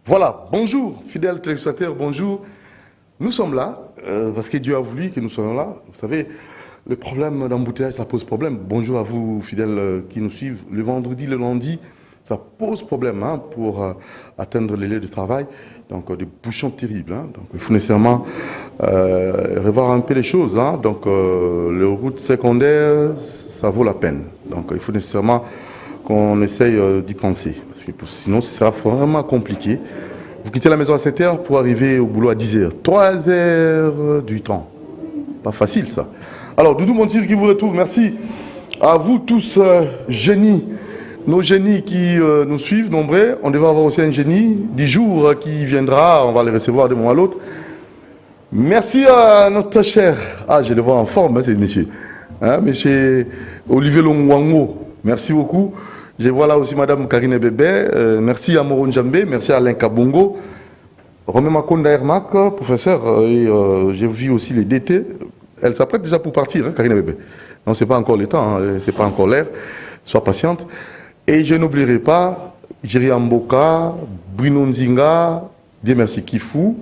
Voilà, bonjour, fidèles téléspectateurs, bonjour. Nous sommes là, parce que Dieu a voulu que nous soyons là. Vous savez, le problème d'embouteillage, ça pose problème. Bonjour à vous, fidèles qui nous suivent. Le vendredi, le lundi, ça pose problème pour atteindre les lieux de travail. Donc, des bouchons terribles. Donc, il faut nécessairement revoir un peu les choses. Donc, les routes secondaires, ça vaut la peine. Donc, il faut nécessairement qu'on essaye d'y penser. Parce que sinon, ce sera vraiment compliqué. Vous quittez la maison à 7 heures pour arriver au boulot à 10 heures. 3 heures du temps. Pas facile, ça. Alors, Doudou Montir qui vous retrouve. Merci à vous tous, génies. Nos génies qui nous suivent, nombreux. On devrait avoir aussi un génie. 10 jours qui viendra. On va les recevoir d'un moment à l'autre. Merci à notre cher. Ah, je le vois en forme, c'est monsieur. Monsieur Olivier Longwango. Merci beaucoup. Je vois là aussi Madame Karine Bébé. Merci à Moron Djambé. Merci à Alain Kabongo. Romain Makonda Hermak, professeur. J'ai vu aussi les DT. Elle s'apprête déjà pour partir, Karine Bébé. Non, ce n'est pas encore le temps, ce n'est pas encore l'heure. Sois patiente. Et je n'oublierai pas Jiri Amboka, Bruno Nzinga, Dieu merci Kifou.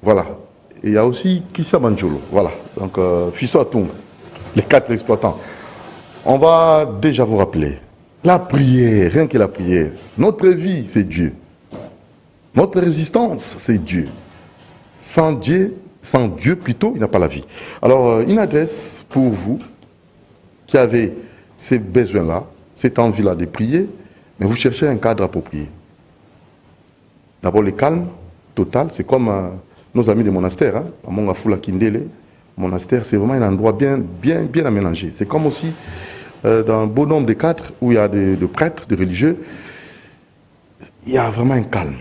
Voilà. Et il y a aussi Kissa Manjolo. Voilà. Donc, Fisto Atung, les 4 exploitants. On va déjà vous rappeler. La prière, rien que la prière. Notre vie, c'est Dieu. Notre résistance, c'est Dieu. Sans Dieu plutôt, il n'y a pas la vie. Alors, une adresse pour vous qui avez ces besoins-là, cette envie-là de prier, mais vous cherchez un cadre approprié. D'abord, le calme total, c'est comme nos amis des monastères, à Mongafula Kindele. Monastère, c'est vraiment un endroit bien aménagé. C'est comme aussi dans un beau nombre de cadres où il y a de prêtres, de religieux, il y a vraiment un calme.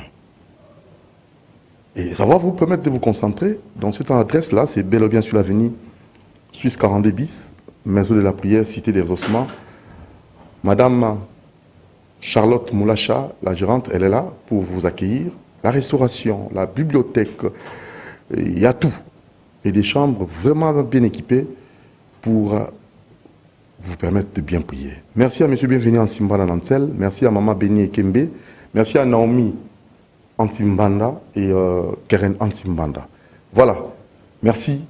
Et ça va vous permettre de vous concentrer. Dans cette adresse-là, c'est bel et bien sur l'avenue Suisse 42 bis, Maison de la Prière, Cité des Ossements. Madame Charlotte Moulacha, la gérante, elle est là pour vous accueillir. La restauration, la bibliothèque, il y a tout. Et des chambres vraiment bien équipées pour vous permettre de bien prier. Merci à M. Bienvenu Ansimbanda Nansel, merci à Maman Béni Kembe, merci à Naomi Ansimbanda et Keren Ansimbanda. Voilà, merci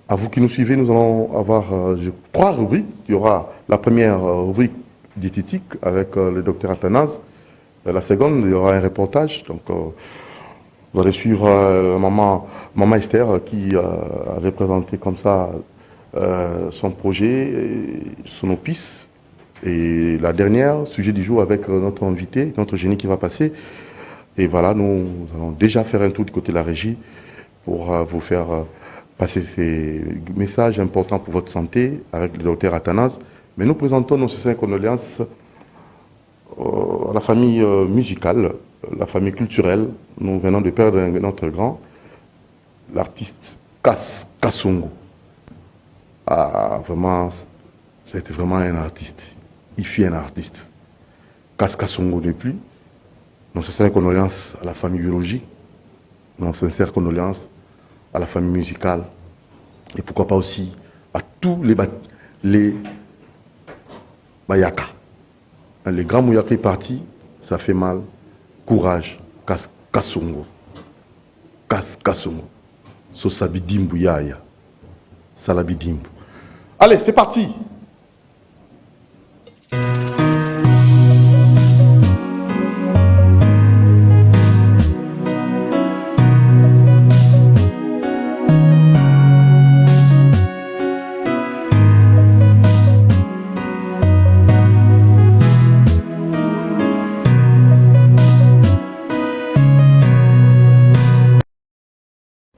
à vous qui nous suivez. Nous allons avoir 3 rubriques. Il y aura la première rubrique diététique avec le docteur Athanase. La seconde, il y aura un reportage. Donc, vous allez suivre Maman Esther qui avait présenté comme ça son projet, son opus. Et la dernière, sujet du jour avec notre invité, notre génie qui va passer. Et voilà, nous allons déjà faire un tour du côté de la régie pour vous faire passer ces messages importants pour votre santé avec le docteur Athanase. Mais nous présentons nos sincères condoléances à la famille musicale, la famille culturelle. Nous venons de perdre notre grand, l'artiste Kassongo. Ah, vraiment, c'était vraiment un artiste. Il fut un artiste. Kassongo depuis. Nos sincères condoléances à la famille biologique. Nos sincères condoléances à la famille musicale. Et pourquoi pas aussi à tous les Bayaka. Les grands Mouyaka est parti, ça fait mal. Courage. Kassongo. Kassongo. Sosabidimbu Yaya. Salabidimbu. Allez, c'est parti.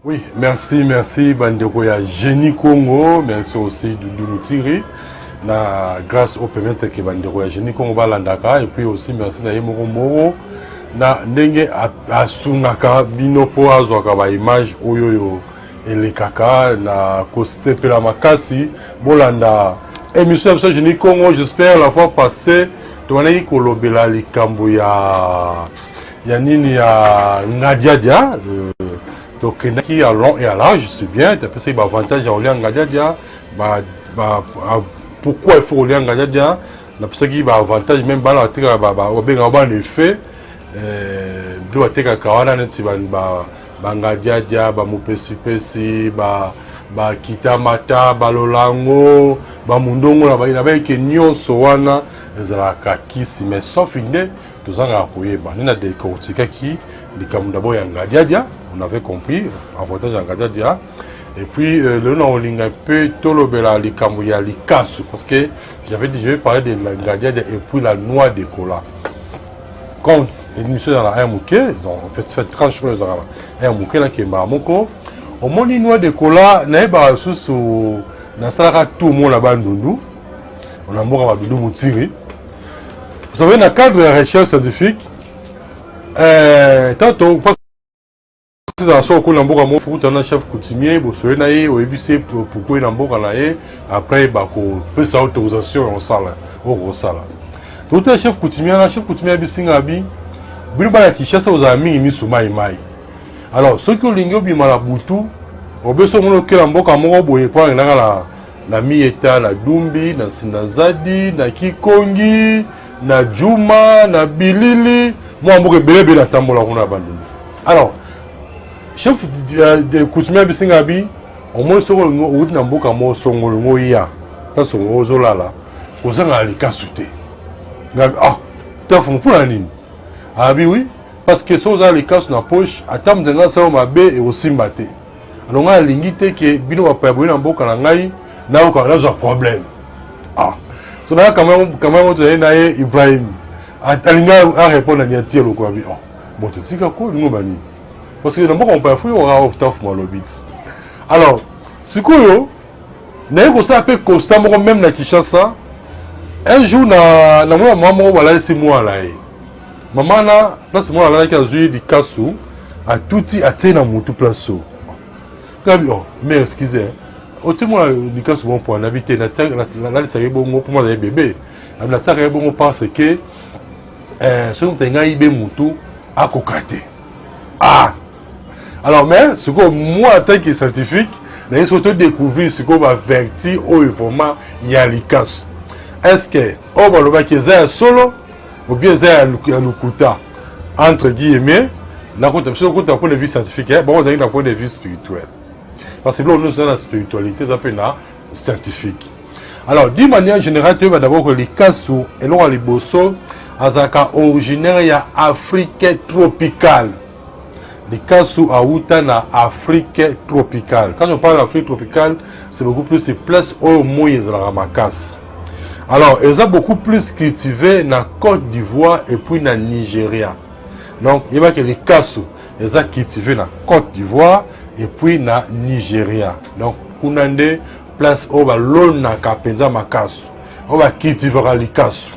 Oui, merci Bandeko ya Génie Congo, merci aussi Doudou Moutiri, grâce au permettre que Bandeko ya Génie Congo balandaka, et puis aussi merci na Yemoro Moro, na ndenge asunaka binopo azwaka ba image oyoyo elekaka na kosepela makasi bolanda émission de Génie Congo. J'espère la fois passée toanaki kolobela likambo ya nini ya Ngadiadia. Donc, il y a long et à large, c'est bien. Tu as pensé qu'il y a avantage à Olian Ngadiadia. Pourquoi il faut Olian Ngadiadia? Tu as pensé qu'il y a avantage même dans l'effet. do ateka kawana neti ba ngadiadia ba mupesi ba kitamata ba lolango ba mundongo na ba ke nyonso wana ezalaka kisi mais sauf inde tozanga koyeba nina de kotika ki likamunda bo ya ngadiadia on avait compris avantage ya ngadiadia et puis le nom olinga peu tolobela likambu ya likasu parce que je vais parler de la ngadiadia et puis la noix de cola quand émission dans la mouké donc on peut faire 30 choses dans la mouké là qui est mamoko au moni noix de cola na ba susu na salaka tout le monde là-bas ndundu on a mort à Doudou Moutiri. Vous savez, dans le cadre de la recherche scientifique, tantôt, parce que dans ce qu'on a fait un chef coutumier, vous savez, au ABC, pourquoi il a fait après, il peut sa autorisation en salle, au salle. Tout un chef coutumier, a bisingabi, bilba qui chasse aux amis, il sous mai. Alors, ceux qui ont l'ingé bi malabutu, au besoin de que l'amboka moro boye pour la mieta, la dumbi, na sinazadi, na kikongi, na juma, na bilili, moi mboka belebe na tambola kuna banduni. Alors, chef de coutumier bisingabi, au moins sur le ou na mboka mo songolo ngo ya, ka songolo zolala, kozanga alikasute. Ngabi tafu mpona nini? Ah oui, parce que so za likasu na poche, atam denga sa mabe et osimbate. Alors nga lingite ke bino wa pa boyina mboka na ngai na ko na zo problème. So na quand même to na Ibrahim. Atalinga a répondre na tielo ko abi. Bon to tika ko ngo bani. Parce que na mboka on pa fu ora optaf mo lobit. Alors, sikoyo na ko sa pe constat mo même na Kinshasa. Un jour na maman wala c'est moi là. Maman na place moi là qui a joué du kasu a touti a tena mutu place. Mais excusez, au témoin du cas souvent pour en habiter, la bon pour moi bébé. La tsaka bon parce que ce qu'on tenga ibe mutu à kokate. Alors mais ce que moi en tant que scientifique, j'ai surtout découvert ce qu'on va verti au vraiment il y a likas. Est-ce que on va le qui est solo ou bien c'est lukuta entre guillemets, la compte sur le point de vue scientifique, bon on a un point de vue spirituel. Parce que là, nous sommes dans la spiritualité, ça peut être scientifique. Alors, d'une manière générale, tu vas d'abord que les Kassou et les Bosso, originaire de l'Afrique tropicale. Les Kassou à Outana, Afrique tropicale. Quand on parle d'Afrique tropicale, c'est beaucoup plus de place au Moïse la Ramakas. Alors, ils ont beaucoup plus cultivé dans la Côte d'Ivoire et puis dans le Nigeria. Donc, il y a que les Kassou, ils ont cultivé dans la Côte d'Ivoire et puis na Nigeria. Donc kunande place au ba lona kapenza makasu au ba kitivera likasu.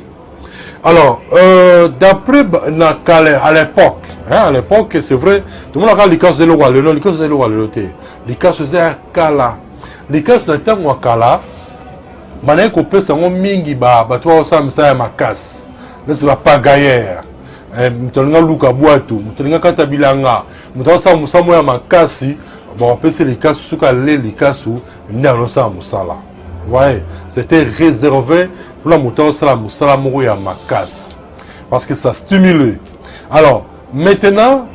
Alors d'après na Calais à l'époque c'est vrai tout le monde a likasu de l'oua le likasu de l'oua le loté likasu c'est kala likasu na tango kala mané ko pesa ngo mingi ba toi samsa makas ne c'est pas gaillère mutolinga luka boatu mutolinga kata bilanga mutasa musamo ya makasi bon on peut se les kasu suka les kasu ndano sa musala ouais c'était réservé pour la mutasa la musala moko ya makasi parce que ça stimule. Alors maintenant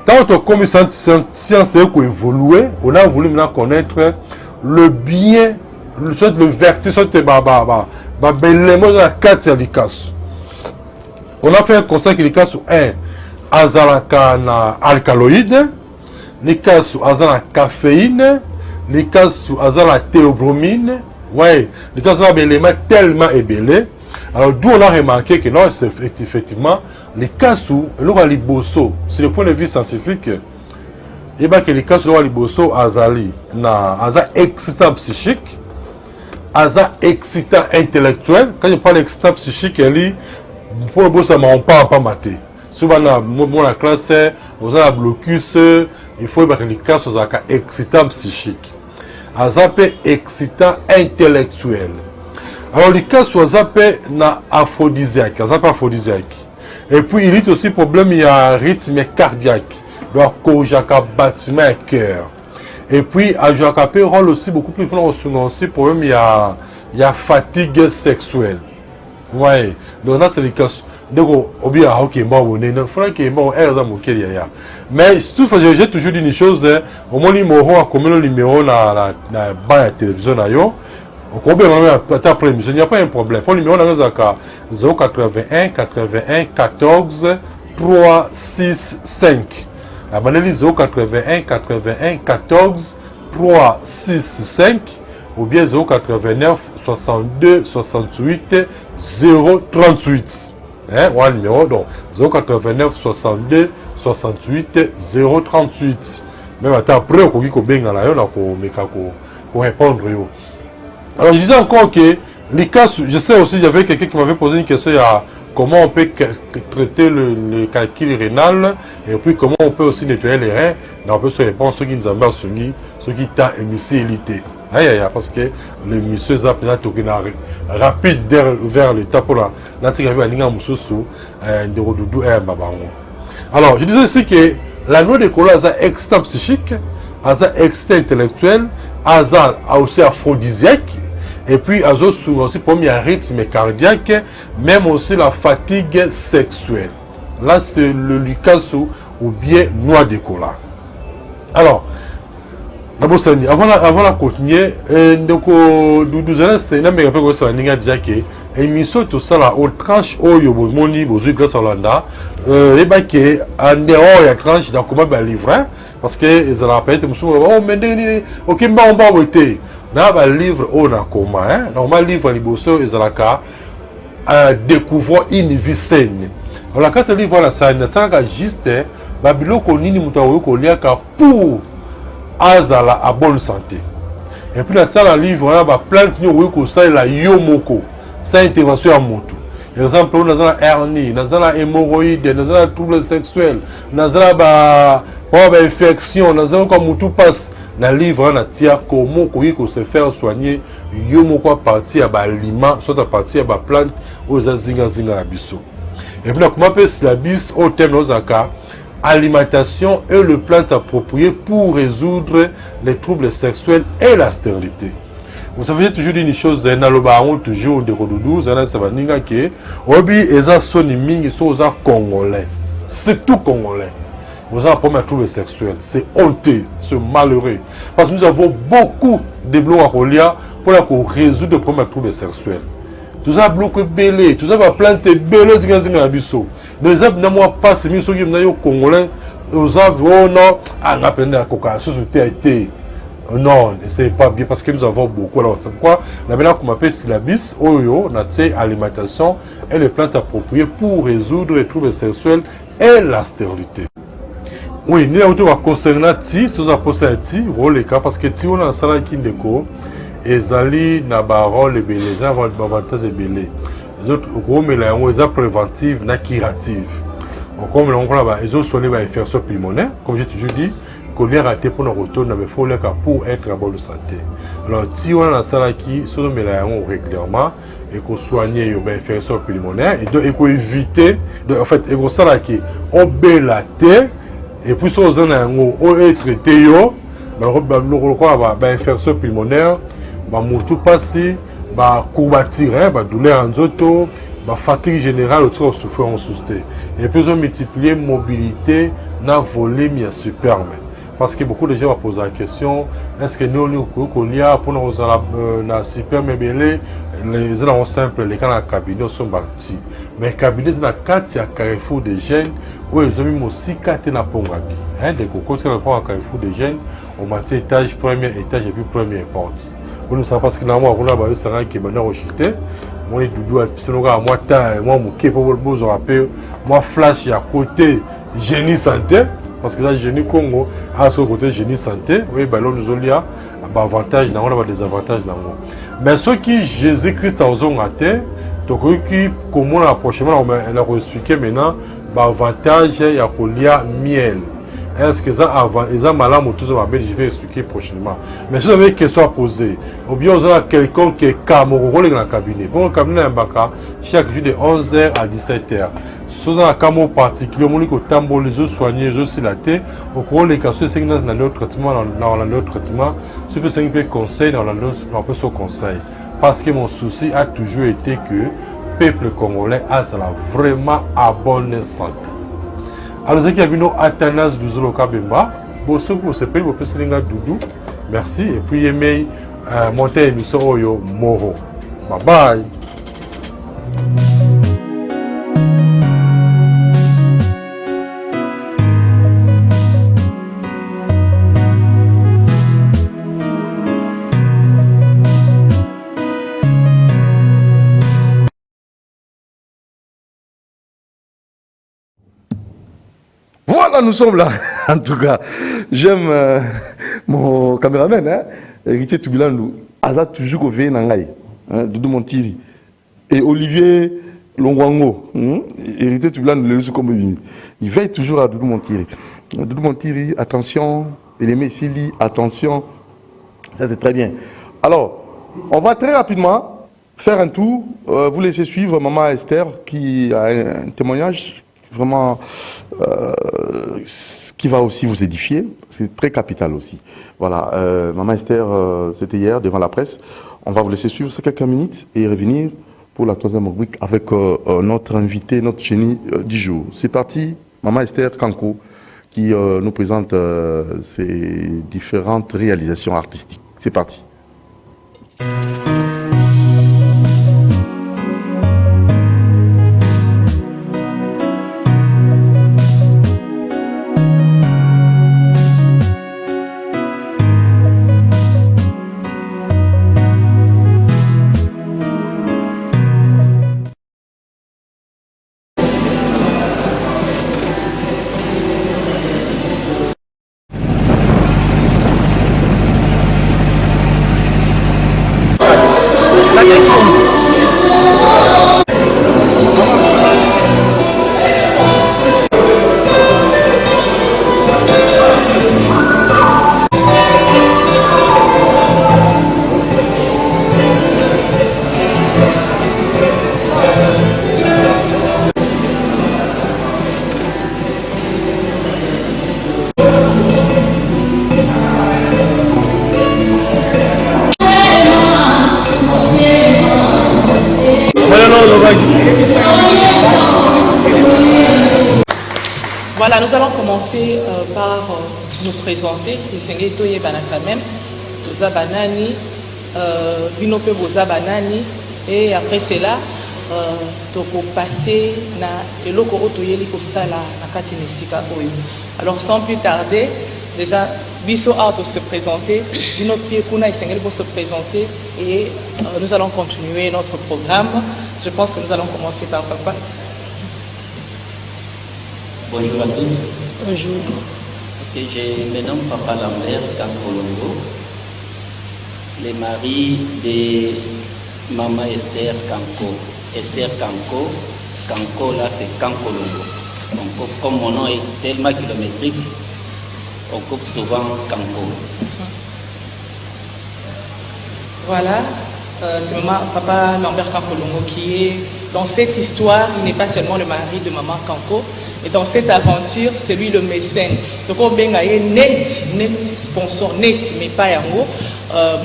tant que comme science ko évoluer on a voulu maintenant connaître le bien le vertu soit belemo la carte les kasu. On a fait un constat que les cas sont azalaka na alcaloïde, les cas sont azala caféine, les cas sont azala théobromine, ouais, les cas sont éléments tellement ébélés. Alors d'où on a remarqué que non, c'est effectivement les cas sont l'ora liboso, c'est le point de vue scientifique. Et bien que les cas sont l'ora liboso azali na aza excitant psychique, aza excitant intellectuel. Quand je parle d'excitant psychique, elle dit pour le boss, on pas maté. Souvent, dans la classe, on a la blocus, il faut que les cas soient excitants psychiques. Azapé excitant intellectuel. Alors, les cas soient zappés aphrodisiaque. Et puis, il y a aussi problème, il y a un rythme cardiaque. Donc, il battement à cœur. Et puis, à Joacapé, rôle aussi beaucoup plus fort aussi problème, il y a fatigue sexuelle. Ouais, donc là c'est les cas. donc obia ok bon on est non faudra que bon exemple ok ya mais tout j'ai toujours dit une chose au moins numéro à comme le numéro na bas à télévision na yo au bien après il n'y a pas un problème pour le numéro na zaka 081 81 14 365 la maneli 081 81 14 365 ou bien 089 62 68 038. Hein, un numéro, donc 089 62 68 038. Même après, on peut répondre. Alors, je disais encore que les cas, je sais aussi, il y avait quelqu'un qui m'avait posé une question, il y a comment on peut traiter le calcul rénal et puis comment on peut aussi nettoyer les reins. On peut se répondre ceux qui nous ont ceux qui t'a émissélité. Parce que le monsieur Zap est rapide vers le temps pour la alors, je disais aussi que la noix de cola est extra psychique, est extra intellectuel, est aussi aphrodisiaque, et puis aussi pour un rythme cardiaque, même aussi la fatigue sexuelle. Là, c'est le Lucasso ou bien noix de cola. Alors, avant la continuer, donc nous allons c'est une méga peu ça ninga déjà que émission tout ça là au tranche oyo moni bozu grâce à Hollanda et ba que en dehors ya tranche donc comment ba livre parce que ils rappellent musu oh mais OK on va voter na ba livre on a comment hein normal livre liboso ils alaka découvrir une vie saine on la carte livre la ça n'ataka juste ba biloko nini mutawo ko liaka pour azala à bonne santé. Et puis là, le livre, il y a plein de choses qui sont là, yomoko, ça intervention à moto. Par exemple, on a la hernie, on a la hémorroïde, on a la trouble sexuel, on a la infection, on a comme tout passe. Dans le livre, on a comment se faire soigner yomoko à partir de l'aliment, soit à partir de la plante, ou à zinga la biso. Et puis là, comment peut se la bis au thème de Zaka? Alimentation et le plan approprié pour résoudre les troubles sexuels et la stérilité. Vous savez toujours une chose, toujours de Rodoudou, ça va dire que obi eza soni mingi so oza congolais, surtout congolais. Vous avez pas de troubles sexuels, c'est honteux, c'est malheureux, parce que nous avons beaucoup de blocs à Rolia pour résoudre les problèmes de troubles sexuels. Tout ça bloqué belé, tout ça va planter belé zinga biso. Nous avons moi pas ces miso qui m'ont congolais, nous avons non à apprendre à coca sous été. Non, c'est pas bien parce que nous avons beaucoup. Alors c'est pourquoi la manière qu'on appelle syllabis oyo naté alimentation et les plantes appropriées pour résoudre les troubles sexuels et la stérilité. Oui, nous avons concernant ti, sous apposé ti, rôle cas parce que ti on a sala kindeko ezali na ba rôle belé, na avantage belé. Les autres gros mélange ils préventive na curative. Comme on là ils ont soigné ba infection pulmonaire, comme j'ai toujours dit, qu'on est raté pour nos retours mais faut le cas pour être en bonne santé. Alors si on a ça qui sur le mélange régulièrement et qu'on soigne ba infection pulmonaire et donc qu'on éviter en fait et qu'on ça qui on bélaté et puis sur on est traité yo ba infection pulmonaire ba mutu passé ba courbature ba douleur en zoto ba fatigue générale autour souffrance susté et puis on multiplier mobilité na volume ya superme parce que beaucoup de gens vont poser la question est-ce que nous qu'on y a pour nous na superme belé les gens simple les cas na cabinet sont partis mais cabinet na 4 ya Carrefour des jeunes où ils ont mis aussi 4 na Pongabi hein des cocos qui répond à Carrefour des jeunes au matin étage premier étage et puis première porte. Vous ne savez pas ce que normalement on a basé ça qui est maintenant rejeté. Moi doudou c'est le gars moi temps moi moqué pour le beau rappel moi flash à côté génie santé parce que ça génie Congo à ce côté génie santé oui ben là nous a avantage dans on a des avantages dans moi mais ceux qui Jésus-Christ a osé rater donc qui comment approchement on a expliqué maintenant avantage il y a colia miel. Est-ce que ça avant ils ont malade ou tout ça je vais expliquer prochainement mais si vous avez une question à poser ou bien vous avez quelqu'un qui est Cameroun dans le cabinet bon le cabinet un baka chaque jour de 11h à 17h si vous avez un Cameroun particulier on dit que tambour les autres soignés les autres silatés au cours les cas c'est dans le traitement dans le traitement ce que c'est un conseil dans le conseil parce que mon souci a toujours été que peuple congolais a vraiment à bonne santé. Alors, ce qui a vu nous Athanas Duzolo Kabemba, pour ceux qui se payent, vous pouvez Doudou, merci, et puis aimez monter l'émission Oyo Moro. Bye bye. Voilà, nous sommes là. En tout cas, j'aime mon caméraman, hein, Héritier Tubilandou. Aza toujours au Vénangaï, Doudou Montiri. Et Olivier Longwango, Héritier Tubilandou, le laisse comme il veille toujours à Doudou Montiri. Doudou Montiri, attention. Elémé Sili, attention. Ça, c'est très bien. Alors, on va très rapidement faire un tour. Vous laissez suivre Maman Esther qui a un témoignage vraiment qui va aussi vous édifier. C'est très capital aussi. Voilà, Maman Esther, c'était hier devant la presse. On va vous laisser suivre ces quelques minutes et revenir pour la troisième rubrique avec notre invité, notre génie du jour. C'est parti, Maman Esther Kanko qui nous présente ses différentes réalisations artistiques. C'est parti. Voilà, nous allons commencer par nous présenter. Les Toye Bana quand même, Toza Banani, Binope Boza Banani, et après cela, toko passer na eloko otoyeli ko sala na kati mesika oyo. Alors sans plus tarder, déjà Biso Art se présenter, Binope Kuna Isengeli pour se présenter et nous allons continuer notre programme. Je pense que nous allons commencer par papa. Bonjour à tous. Bonjour. Okay, je me nomme Papa Lambert Kankolongo, le mari de Maman Esther Kanko. Esther Kanko, Kanko là c'est Kankolongo. Donc comme mon nom est tellement kilométrique, on coupe souvent Kanko. Voilà, c'est Maman Papa Lambert Kankolongo qui est dans cette histoire. Il n'est pas seulement le mari de Maman Kanko. Et dans cette aventure, c'est lui le mécène. Donc, on a net sponsor, net, mais pas yango.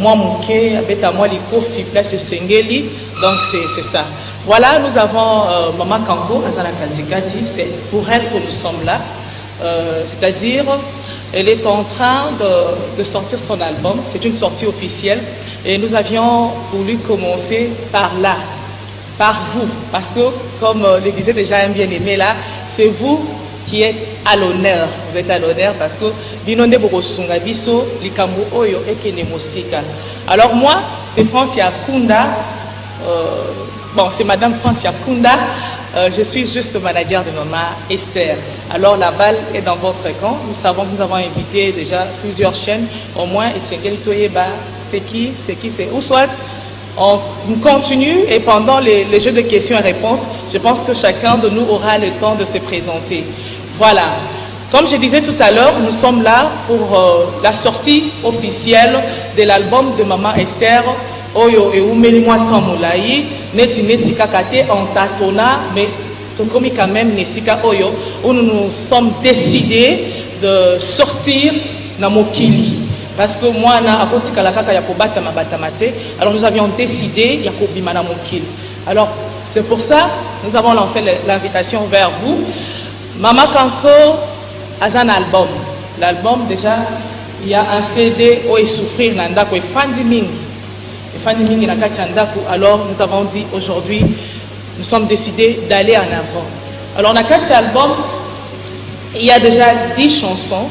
Moi, mon quai, avec moi, les coffres, place Sengeli. Donc, c'est ça. Voilà, nous avons Maman Kanko, Azala Katikati. C'est pour elle que nous sommes là. C'est-à-dire, elle est en train de sortir son album. C'est une sortie officielle. Et nous avions voulu commencer par là. Par vous, parce que comme le disait déjà un bien-aimé là, c'est vous qui êtes à l'honneur. Vous êtes à l'honneur parce que Binonde Bokosunga Biso, Likambo Oyo Ekene Mosika. Alors moi, c'est Francia Kunda, bon c'est Madame Francia Kunda, je suis juste manager de Maman Esther. Alors la balle est dans votre camp. Nous savons que nous avons invité déjà plusieurs chaînes, au moins, et c'est quel Toyeba, c'est qui, c'est où soit. On continue et pendant les jeux de questions et réponses, je pense que chacun de nous aura le temps de se présenter. Voilà. Comme je disais tout à l'heure, nous sommes là pour la sortie officielle de l'album de Maman Esther, Oyo et Oumelimwa Tamulaï, Neti Kakate en Tatona, mais Tokomi quand même Nesika Oyo, où nous nous sommes décidés de sortir Namokili. Parce que moi, alors nous avions décidé, il y a Kobimana Mokil. Alors, C'est pour ça que nous avons lancé l'invitation vers vous. Mama Kanko a un album. L'album, déjà, il y a un CD où il souffrir Nandako et Fandi Ming. Et Fandi Ming Nandako. Alors, nous avons dit aujourd'hui, nous sommes décidés d'aller en avant. Alors, dans cet album, il y a déjà 10 chansons.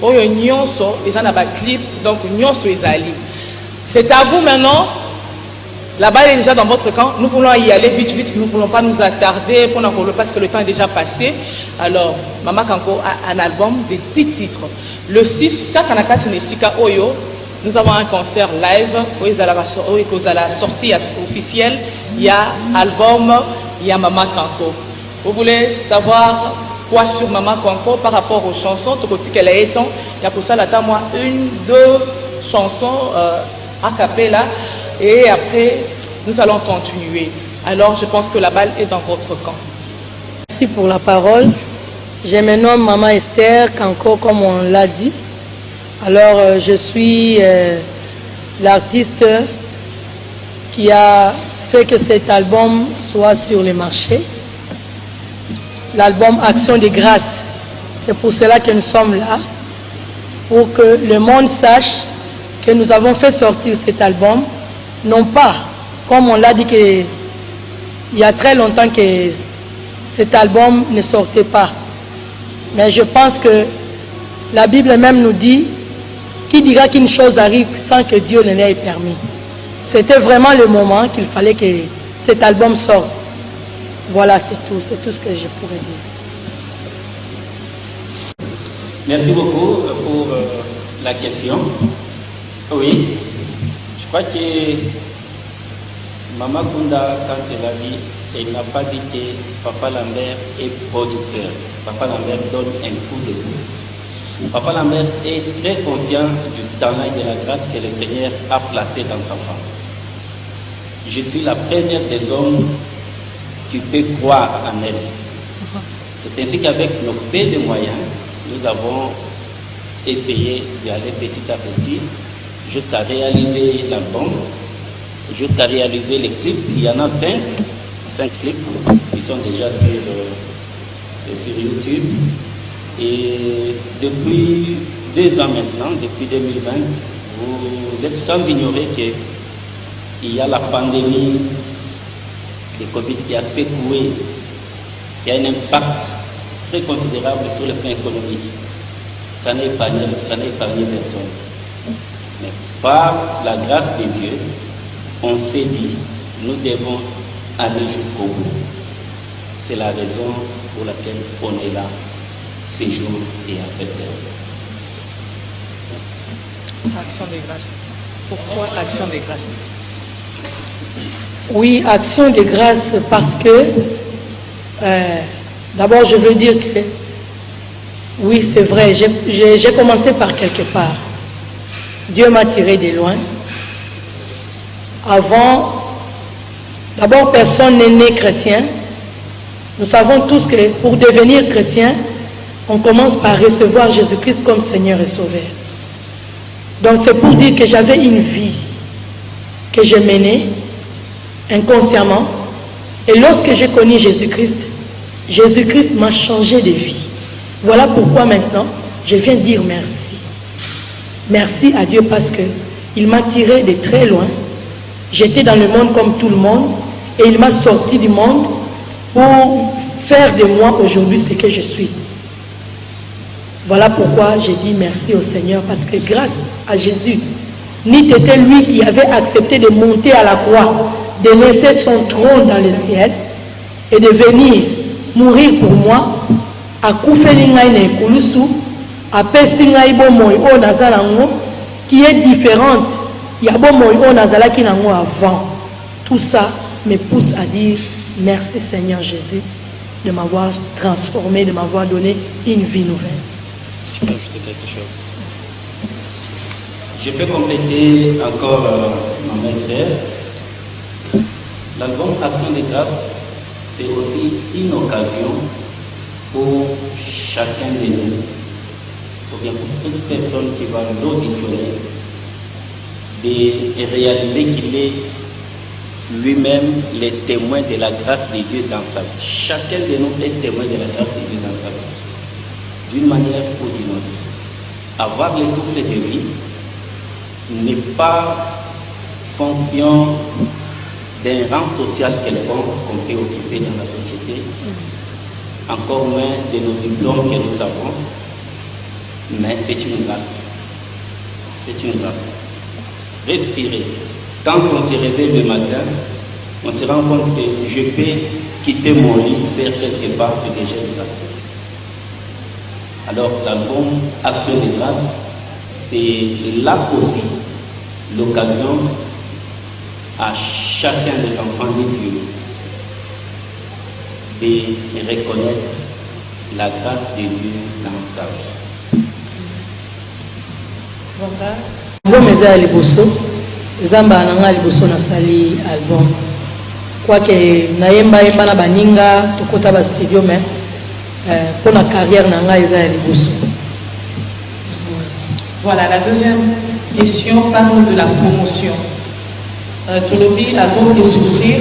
Oh, il y a un clip, donc il y a c'est à vous maintenant. La balle est déjà dans votre camp. Nous voulons y aller vite, vite. Nous ne voulons pas nous attarder parce que le temps est déjà passé. Alors, Mama Kanko a un album de 10 titres. Le 6, nous avons un concert live où il y a la sortie officielle. Il y a album, il y a Mama Kanko. Vous voulez savoir quoi sur Mama Kanko par rapport aux chansons? Il y a pour ça, là, moi, 1, 2 chansons a cappella. Et après, nous allons continuer. Alors, je pense que la balle est dans votre camp. Merci pour la parole. Je me nomme Maman Esther Kanko, comme on l'a dit. Alors, je suis l'artiste qui a fait que cet album soit sur les marchés. L'album Action de grâce. C'est pour cela que nous sommes là. Pour que le monde sache que nous avons fait sortir cet album. Non pas, comme on l'a dit qu'il y a très longtemps que cet album ne sortait pas. Mais je pense que la Bible même nous dit, qui dira qu'une chose arrive sans que Dieu ne l'ait permis. C'était vraiment le moment qu'il fallait que cet album sorte. Voilà, c'est tout ce que je pourrais dire. Merci beaucoup pour la question. Oui. Je crois que Maman Kunda, quand elle a dit, elle n'a pas dit que Papa Lambert est producteur. Papa Lambert donne un coup de pouce. Papa Lambert est très conscient du talent et de la grâce que le Seigneur a placé dans sa femme. Je suis la première des hommes qui peut croire en elle. C'est ainsi qu'avec nos peu de moyens, nous avons essayé d'y aller petit à petit, jusqu'à réaliser l'album, jusqu'à réaliser les clips. Il y en a 5 clips qui sont déjà sur YouTube. Et depuis 2 ans maintenant, depuis 2020, vous êtes sans ignorer qu'il y a la pandémie de Covid qui a secoué, qui a un impact très considérable sur le plan économique. Ça n'a épargné personne. Mais par la grâce de Dieu, on s'est dit, nous devons aller jusqu'au bout. C'est la raison pour laquelle on est là, ces jours et à cette heure. Action de grâce. Pourquoi action de grâce? Oui, action de grâce parce que, d'abord je veux dire que, oui c'est vrai, j'ai commencé par quelque part. Dieu m'a tiré de loin. Avant, d'abord personne n'est né chrétien. Nous savons tous que pour devenir chrétien, on commence par recevoir Jésus-Christ comme Seigneur et Sauveur. Donc c'est pour dire que j'avais une vie que je menais inconsciemment. Et lorsque j'ai connu Jésus-Christ, Jésus-Christ m'a changé de vie. Voilà pourquoi maintenant, je viens dire merci. Merci à Dieu parce qu'il m'a tiré de très loin. J'étais dans le monde comme tout le monde et il m'a sorti du monde pour faire de moi aujourd'hui ce que je suis. Voilà pourquoi j'ai dit merci au Seigneur parce que grâce à Jésus, ni était lui qui avait accepté de monter à la croix, de laisser son trône dans le ciel et de venir mourir pour moi, à Koufelingaïne Kouloussou, à Pessingaï Bomoy O Nazalango, qui est différente. Il y a Bomoy O Nazalaki Nango avant. Tout ça me pousse à dire merci Seigneur Jésus de m'avoir transformé, de m'avoir donné une vie nouvelle. Je peux ajouter quelque chose. Je peux compléter encore ma message. L'album Action de grâce, c'est aussi une occasion pour chacun de nous, ou bien pour toute personne qui va l'auditionner, de réaliser qu'il est lui-même les témoins de la grâce de Dieu dans sa vie. Chacun de nous est témoin de la grâce de Dieu dans sa vie, d'une manière ou d'une autre. Avoir le souffle de vie n'est pas fonction d'un rang social quelconque qu'on peut occuper dans la société, encore moins de nos diplômes que nous avons, mais c'est une grâce. C'est une grâce. Respirer. Quand on se réveille le matin, on se rend compte que je peux quitter mon lit, faire quelque part ce que j'ai déjà fait. Alors l'album Action de grâce, c'est là aussi l'occasion à chacun des enfants de Dieu de reconnaître la grâce de Dieu dans sa vie. Album eza liboso zamba nanga liboso na sali album quoique nayemba yemba na baninga tokota ba studio mais pour la carrière nanga eza liboso. Voilà, la deuxième question parle de la promotion. Tolobi album de s'ouvrir,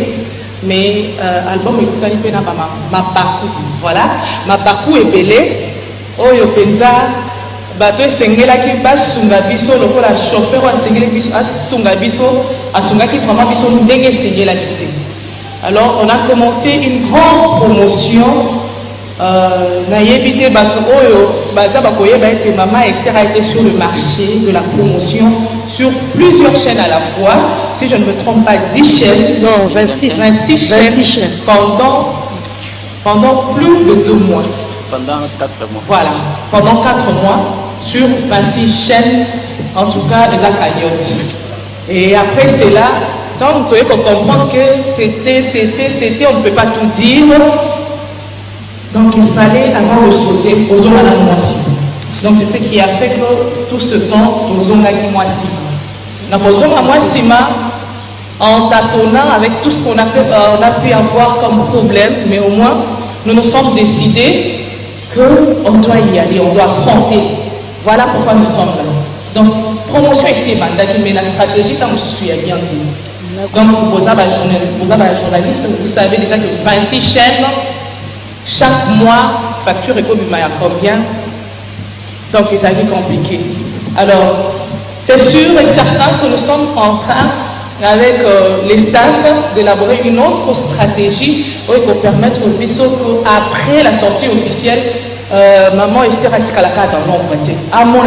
mais album écoutani pe na ma parcours. Voilà, ma parcours est belé. Oyo penza bato esengelaki basunga biso lokola chauffeur asengeli biso asunga biso asungaki vraiment biso ndenge esengelaki te. Alors on a commencé une grande promotion. Nayebi te bato oyo baza bakoyeba ete Maman Esther a été sur le marché de la promotion sur plusieurs chaînes à la fois, si je ne me trompe pas 10 chaînes, non 26 chaînes pendant plus de 2 mois. Pendant 4 mois. Voilà, pendant 4 mois sur 26 chaînes, en tout cas les cagnottes. Et après cela, quand on peut comprendre que c'était, on ne peut pas tout dire. Donc il fallait avoir le sauter aux zones à la moitié. Donc c'est ce qui a fait que tout ce temps, aux zones à la moitié. Donc aux zones à moitié, en tâtonnant avec tout ce qu'on a pu avoir comme problème, mais au moins nous nous sommes décidés qu'on doit y aller, on doit affronter. Voilà pourquoi nous sommes là. Donc promotion ici, mais la stratégie, comme je suis bien dit. Donc vous avez journaliste, vous savez déjà que 26 chaînes. Chaque mois, facture et à combien? Donc, ils avaient compliqué. Alors, c'est sûr et certain que nous sommes en train, avec les staffs, d'élaborer une autre stratégie pour permettre au biseau qu'après la sortie officielle, Maman Esther Atikalaka dans l'ombre. À mon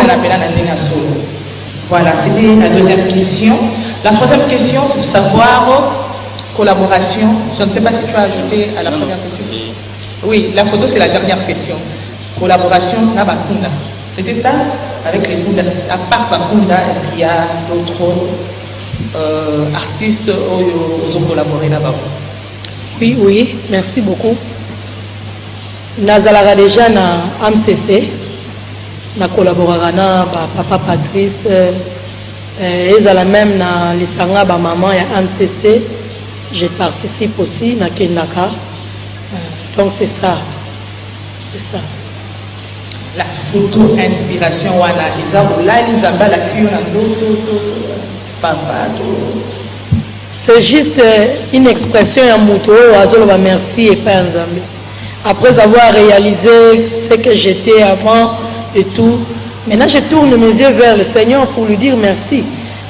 Voilà, c'était la deuxième question. La troisième question, c'est de savoir collaboration. Je ne sais pas si tu as ajouté à la première question. Oui, la photo c'est la dernière question. Collaboration na Bakunda. C'était ça avec les Kunda. À part Bakunda, est-ce qu'il y a d'autres artistes qui ont collaboré là-bas? Oui, merci beaucoup. Nazalaga déjà na AMCC, na collaborera na Papa Patrice, ezala même na lisanga ba maman ya AMCC. Je participe aussi na Kendaka. Donc c'est ça. C'est ça. La photo inspiration wana Isabella l'action papa. C'est juste une expression à Mouto Azoloba merci et Père Nzambe. Après avoir réalisé ce que j'étais avant et tout, maintenant je tourne mes yeux vers le Seigneur pour lui dire merci.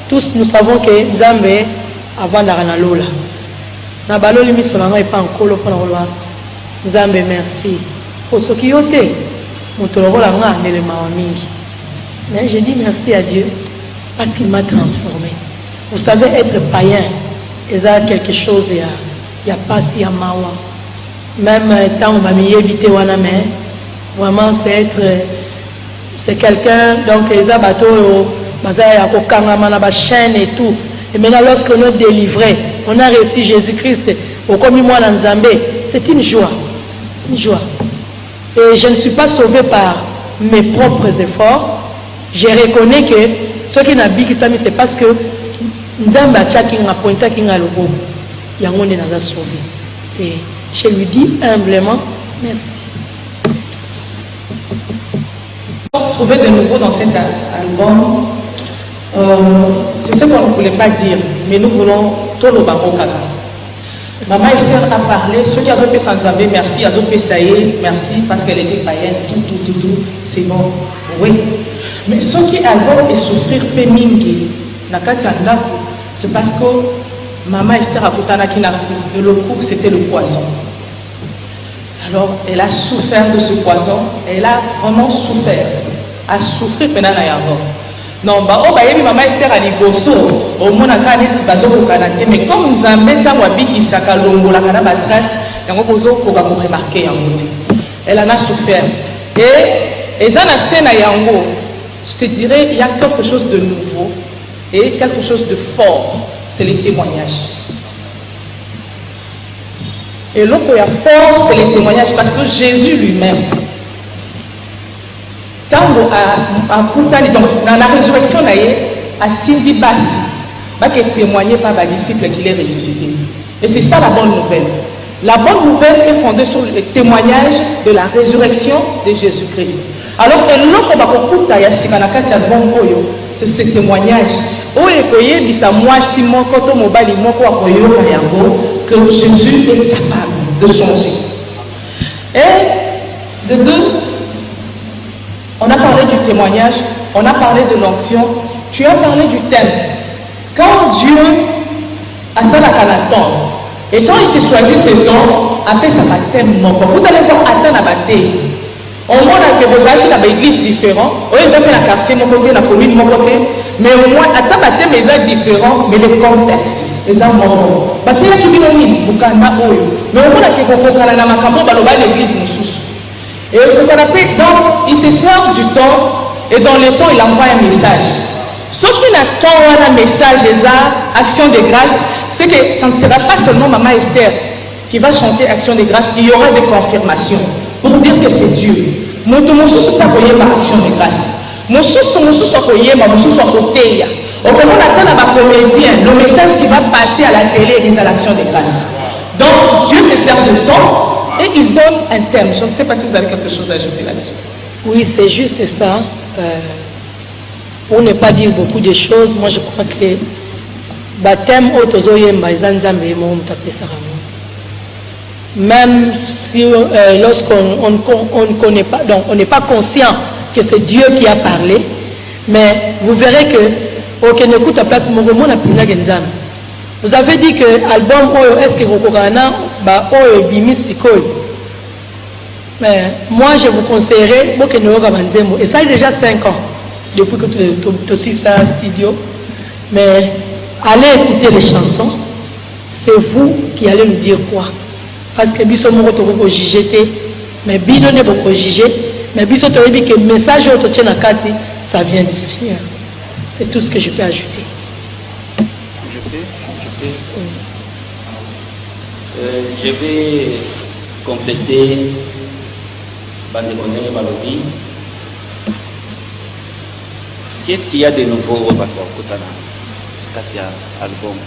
Tous nous savons que Nzambe avant d'arana lola. Na baloli misolanga et pas encore pour la Nzambe merci. Pour ce qui était, mais je dis merci à Dieu parce qu'il m'a transformé. Vous savez, être païen, c'est quelque chose, il n'y a pas si à mawa. Même tant on m'a mis éviter wana, mais vraiment c'est quelqu'un, donc les abateaux, la chaîne et tout. Et maintenant, lorsqu'on est délivré, on a reçu Jésus-Christ, au commis moi dans Zambé, c'est une joie. Une joie. Et je ne suis pas sauvé par mes propres efforts. Je reconnais que ce qui n'a pas sauvé, c'est parce que Nzamba a pointé qui a le beau. Il y a un qui nous a sauvé. Et je lui dis humblement merci. Trouver de nouveau dans cet album, c'est ce qu'on ne voulait pas dire, mais nous voulons tout le Bangokala. Maman Esther a parlé, ceux qui ont fait sans avis, merci, ont fait ça y est, merci, parce qu'elle était païenne, tout, c'est bon, oui. Mais ceux qui avaient souffrir Pemingi, c'est parce que Maman Esther a coûté et le coup, c'était le poison. Alors, elle a souffert de ce poison, elle a vraiment souffert, a souffert pendant la yaro. Non, bah, oh, bah, Maman Esther a dit gosso, au monde a gagné, c'est pas ça, mais comme nous avons mis dans la vie qui s'est calombo, la canne à trace, il y a un gosso qu'on va remarquer en côté. Elle en a souffert. Et ça, la scène à Yango, je te dirais, il y a quelque chose de nouveau et quelque chose de fort, c'est les témoignages. Et l'autre qui est fort, c'est les témoignages, parce que Jésus lui-même, donc dans la résurrection, à Tindi Bassi, qui est témoigné par les disciples qu'il est ressuscité. Et c'est ça la bonne nouvelle. La bonne nouvelle est fondée sur le témoignage de la résurrection de Jésus-Christ. Alors, c'est ce témoignage. Que Jésus est capable de changer. Et de deux, on a parlé du témoignage, on a parlé de l'onction, tu as parlé du thème. Quand Dieu a ça la temps, et quand il s'est choisi ce temps, après ça va thème non. Vous allez voir atteindre la bataille. Au moins, que vous avez dans l'église différente, vous avez un quartier, mon côté, la commune, mon côté, mais au moins, attends, bataille, mais c'est différent, mais le contexte, les amours. Bataille qui vient au Nil, mais au moins, que vous avez un macambo, l'église, mon sous. Et donc, il se sert du temps, et dans le temps, il envoie un message. Ce qui n'attend un message, et action de grâce, c'est que ça ne sera pas seulement Maman Esther qui va chanter action de grâce, il y aura des confirmations pour dire que c'est Dieu. Mon sous pas voyé par action de grâce. Mon sous soit voyé, mon sous soit côté. Au moment d'attendre à ma comédien, le message qui va passer à la télé est à l'action de grâce. Donc, Dieu se sert de temps et il donne un thème. Je ne sais pas si vous avez quelque chose à ajouter là-dessus. Oui, c'est juste ça. Pour ne pas dire beaucoup de choses, moi je crois que baptême même si lorsqu'on ne connaît pas, donc on n'est pas conscient que c'est Dieu qui a parlé, mais vous verrez que aucun écoute à place vous avez dit que l'album est-ce que vous mais moi je vous conseillerais et ça a déjà 5 ans depuis que tu as aussi ça studio, mais allez écouter les chansons, c'est vous qui allez nous dire quoi. Parce que biso moko toko juger, mais bino ne pas juger, mais biso to dit que le message au tient na kati, ça vient du Seigneur. C'est tout ce que je peux ajouter. Je vais compléter Bandekone Malobi. Qu'est-ce qu'il y a de nouveau au Bakwa Kotana Katia album?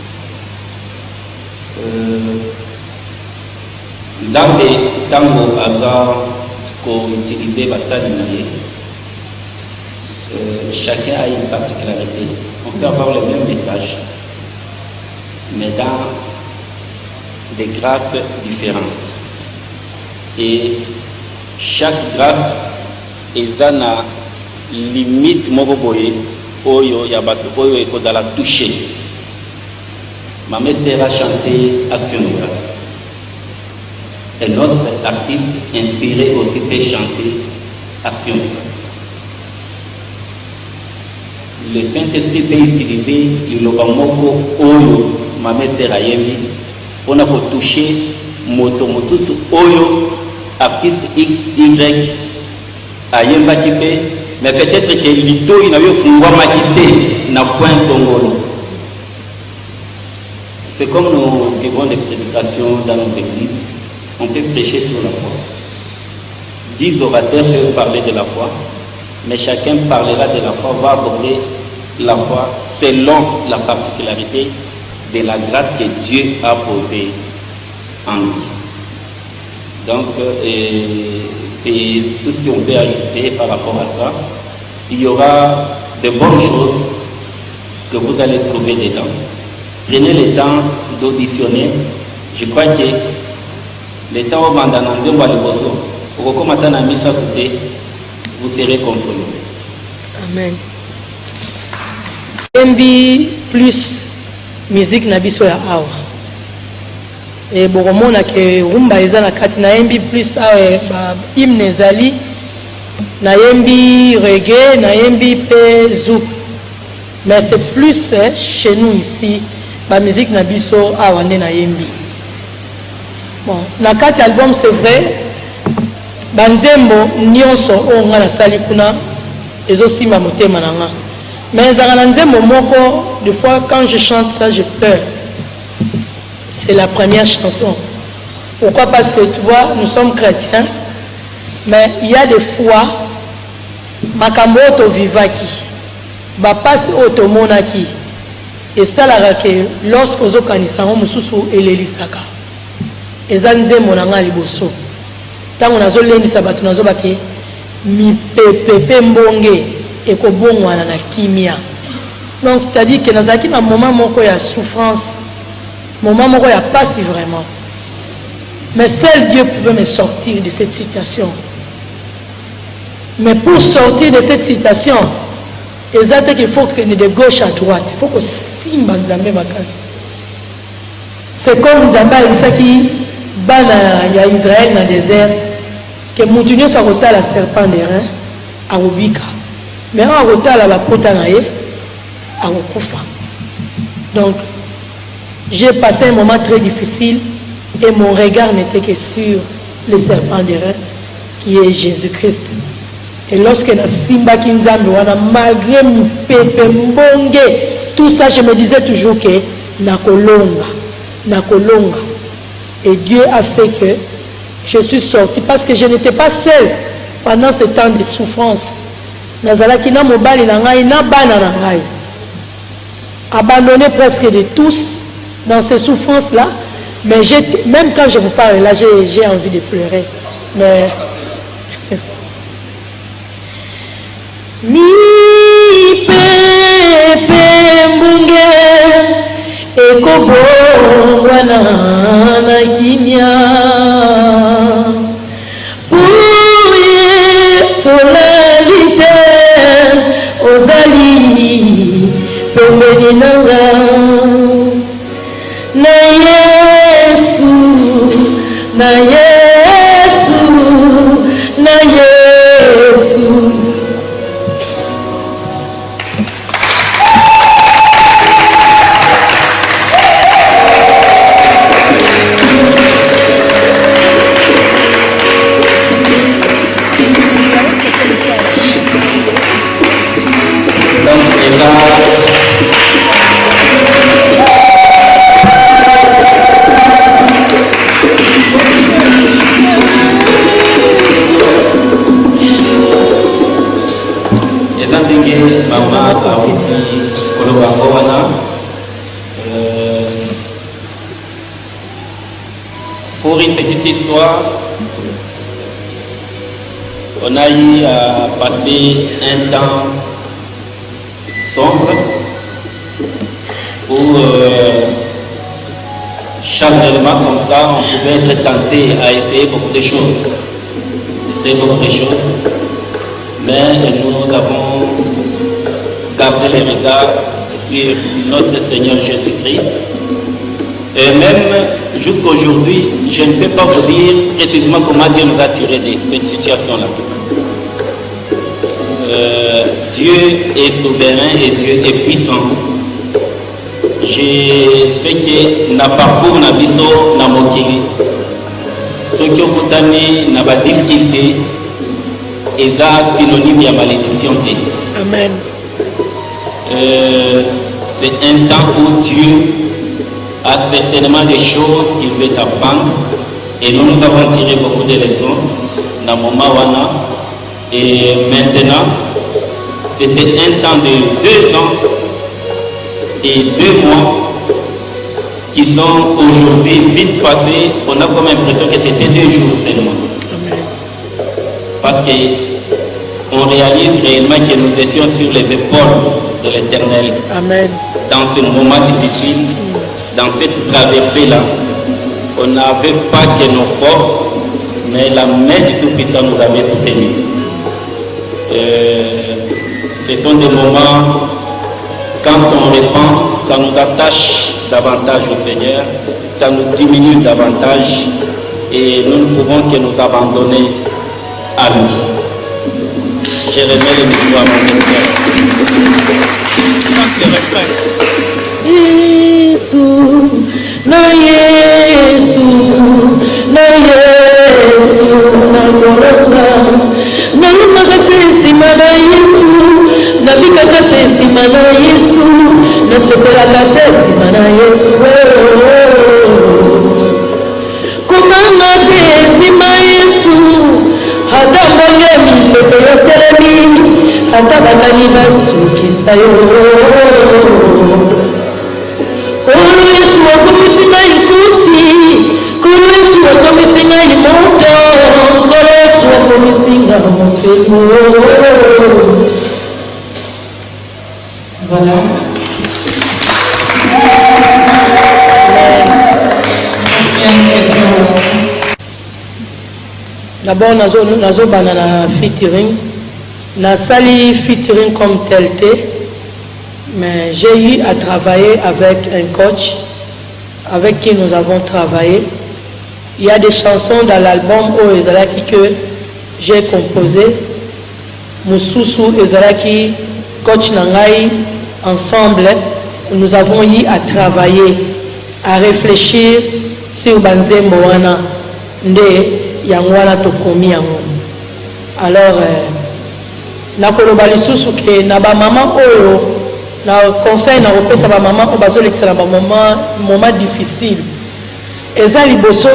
Nzambe tango aza co-utiliser basali na ye, chacun a une particularité. On peut avoir le même message, mais dans des graphes différents. Et chaque graphe est dans limite moko boye oyo ya bato oyo ekozala touché. Maman Esther a chanté Action de grâce. Un autre artiste inspiré aussi peut chanter Action de grâce. Le Saint-Esprit peut utiliser le lobamoko oyo Maman Esther ayemi pour toucher moto mosusu oyo artiste X, Y ayemba qui fait, mais peut-être que l'ito il n'a pas fungwa makité na point songolo. C'est comme nous suivons des prédications dans nos églises, on peut prêcher sur la foi. 10 orateurs peuvent parler de la foi, mais chacun parlera de la foi, va aborder la foi selon la particularité de la grâce que Dieu a posée en lui. Donc, c'est tout ce qu'on peut ajouter par rapport à ça. Il y aura de bonnes choses que vous allez trouver dedans. Prenez le temps d'auditionner Je crois que le temps où Mandananze va le bosso, pour que maintenant misa tout vous serez consolés. Amen. Embi plus musique na biso ya awa. Et bokomona ke rumba eza na kati na embi plus awa ba hymne ezali na yembi reggae na yembi pe zouk. Mais c'est plus chez nous ici la musique na biso awa nde na yembi. Bon, na kati album c'est vrai banzembo nyonso o nga na sali kuna ezosimba motema na nga. Mais ezaka na nzembo moko des fois quand je chante ça je pleure. C'est la première chanson. Pourquoi? Parce que tu vois, nous sommes chrétiens, mais il y a des fois makambo to vivaki ba passe otomonaki et ça la que lorsque ozokanisa ngo mususu elelisaka eza nzembo na nga liboso tango nazolendisa bato nazobake mipepepe mbonge ekobongwana na kimia. Donc c'est-à-dire que nazalaki na moment moko ya souffrance, moment moko ya passe vraiment, mais seul Dieu pouvait me sortir de cette situation. Mais pour sortir de cette situation, exactement qu'il faut que de gauche à droite, il faut que simba nzambe makasi. C'est comme Nzamba qui bana ya Israël dans le désert, que moutinyo sa rota la serpent de rein à Obika, mais on rota la pota nae à Okufa. Donc j'ai passé un moment très difficile et mon regard n'était que sur le serpent de rein qui est Jésus-Christ. Et lorsque na simba kinzambe wana malgré mi pepe mbonge tout ça je me disais toujours que na kolonga. Et Dieu a fait que je suis sortie parce que je n'étais pas seule pendant ce temps de souffrance. Nazalaki na mobali na ngai na bana na ngai. Abandonné presque de tous dans ces souffrances là, mais même quand je vous parle là j'ai envie de pleurer. Mais mi pepe mbunge ekobongwana na kimia pour yesolalite ozali pembeni nanga na Yesu na Yesu na Yesu. Pour une petite histoire, on a eu à passer un temps sombre où charnellement comme ça, on pouvait être tenté à essayer beaucoup de choses. Mais nous avons gardé les regards sur notre Seigneur Jésus-Christ. Et même jusqu'aujourd'hui, je ne peux pas vous dire précisément comment Dieu nous a tirés de cette situation-là. Dieu est souverain et Dieu est puissant. J'ai fait que na parcours na biso na mokili. Ce qui ont contaminé na ba difficulté est synonyme de malédiction. Amen. C'est un temps où Dieu a certainement des choses qu'il veut apprendre et nous avons tiré beaucoup de leçons dans le moment wana. Et maintenant, c'était un temps de 2 ans et 2 mois qui sont aujourd'hui vite passés. On a comme l'impression que c'était 2 jours seulement. Amen. Parce qu'on réalise réellement que nous étions sur les épaules de l'Éternel. Amen. Dans ce moment difficile, dans cette traversée-là. on n'avait pas que nos forces, mais la main du Tout-Puissant nous avait soutenus. Ce sont des moments, quand on repense, ça nous attache davantage au Seigneur, ça nous diminue davantage et nous ne pouvons que nous abandonner à lui. Je remets le micro à mon frère. Chante le refrain. Jésus, na Jésus, na Corona, na makasesi mana Yesu, na bikakasesi mana Yesu, na sepelakasesi mana Yesu. Kumama kesi ma Yesu, hata mbonye mipepe yotelemi, hata bakani basukisa yo. Kuru Yesu wakumisi ngai nkusi, Kuru Yesu wakumisi ngai moto, Kuru Yesu wakumisi ngai mosemo. Voilà. D'abord, nazo banana featuring. La sali featuring comme tel mais j'ai eu à travailler avec un coach avec qui nous avons travaillé. Il y a des chansons dans l'album O Ezalaki que j'ai composé. Moussousou Ezalaki, coach Nangai, ensemble, nous avons eu à travailler, à réfléchir sur Banzembo wana nde yangwana tokomi yango. Alors nakoloba lisusu ke na ba maman oyo na conseil na repesa ba maman o bazo lekisa na ba moment difficile. Eza liboso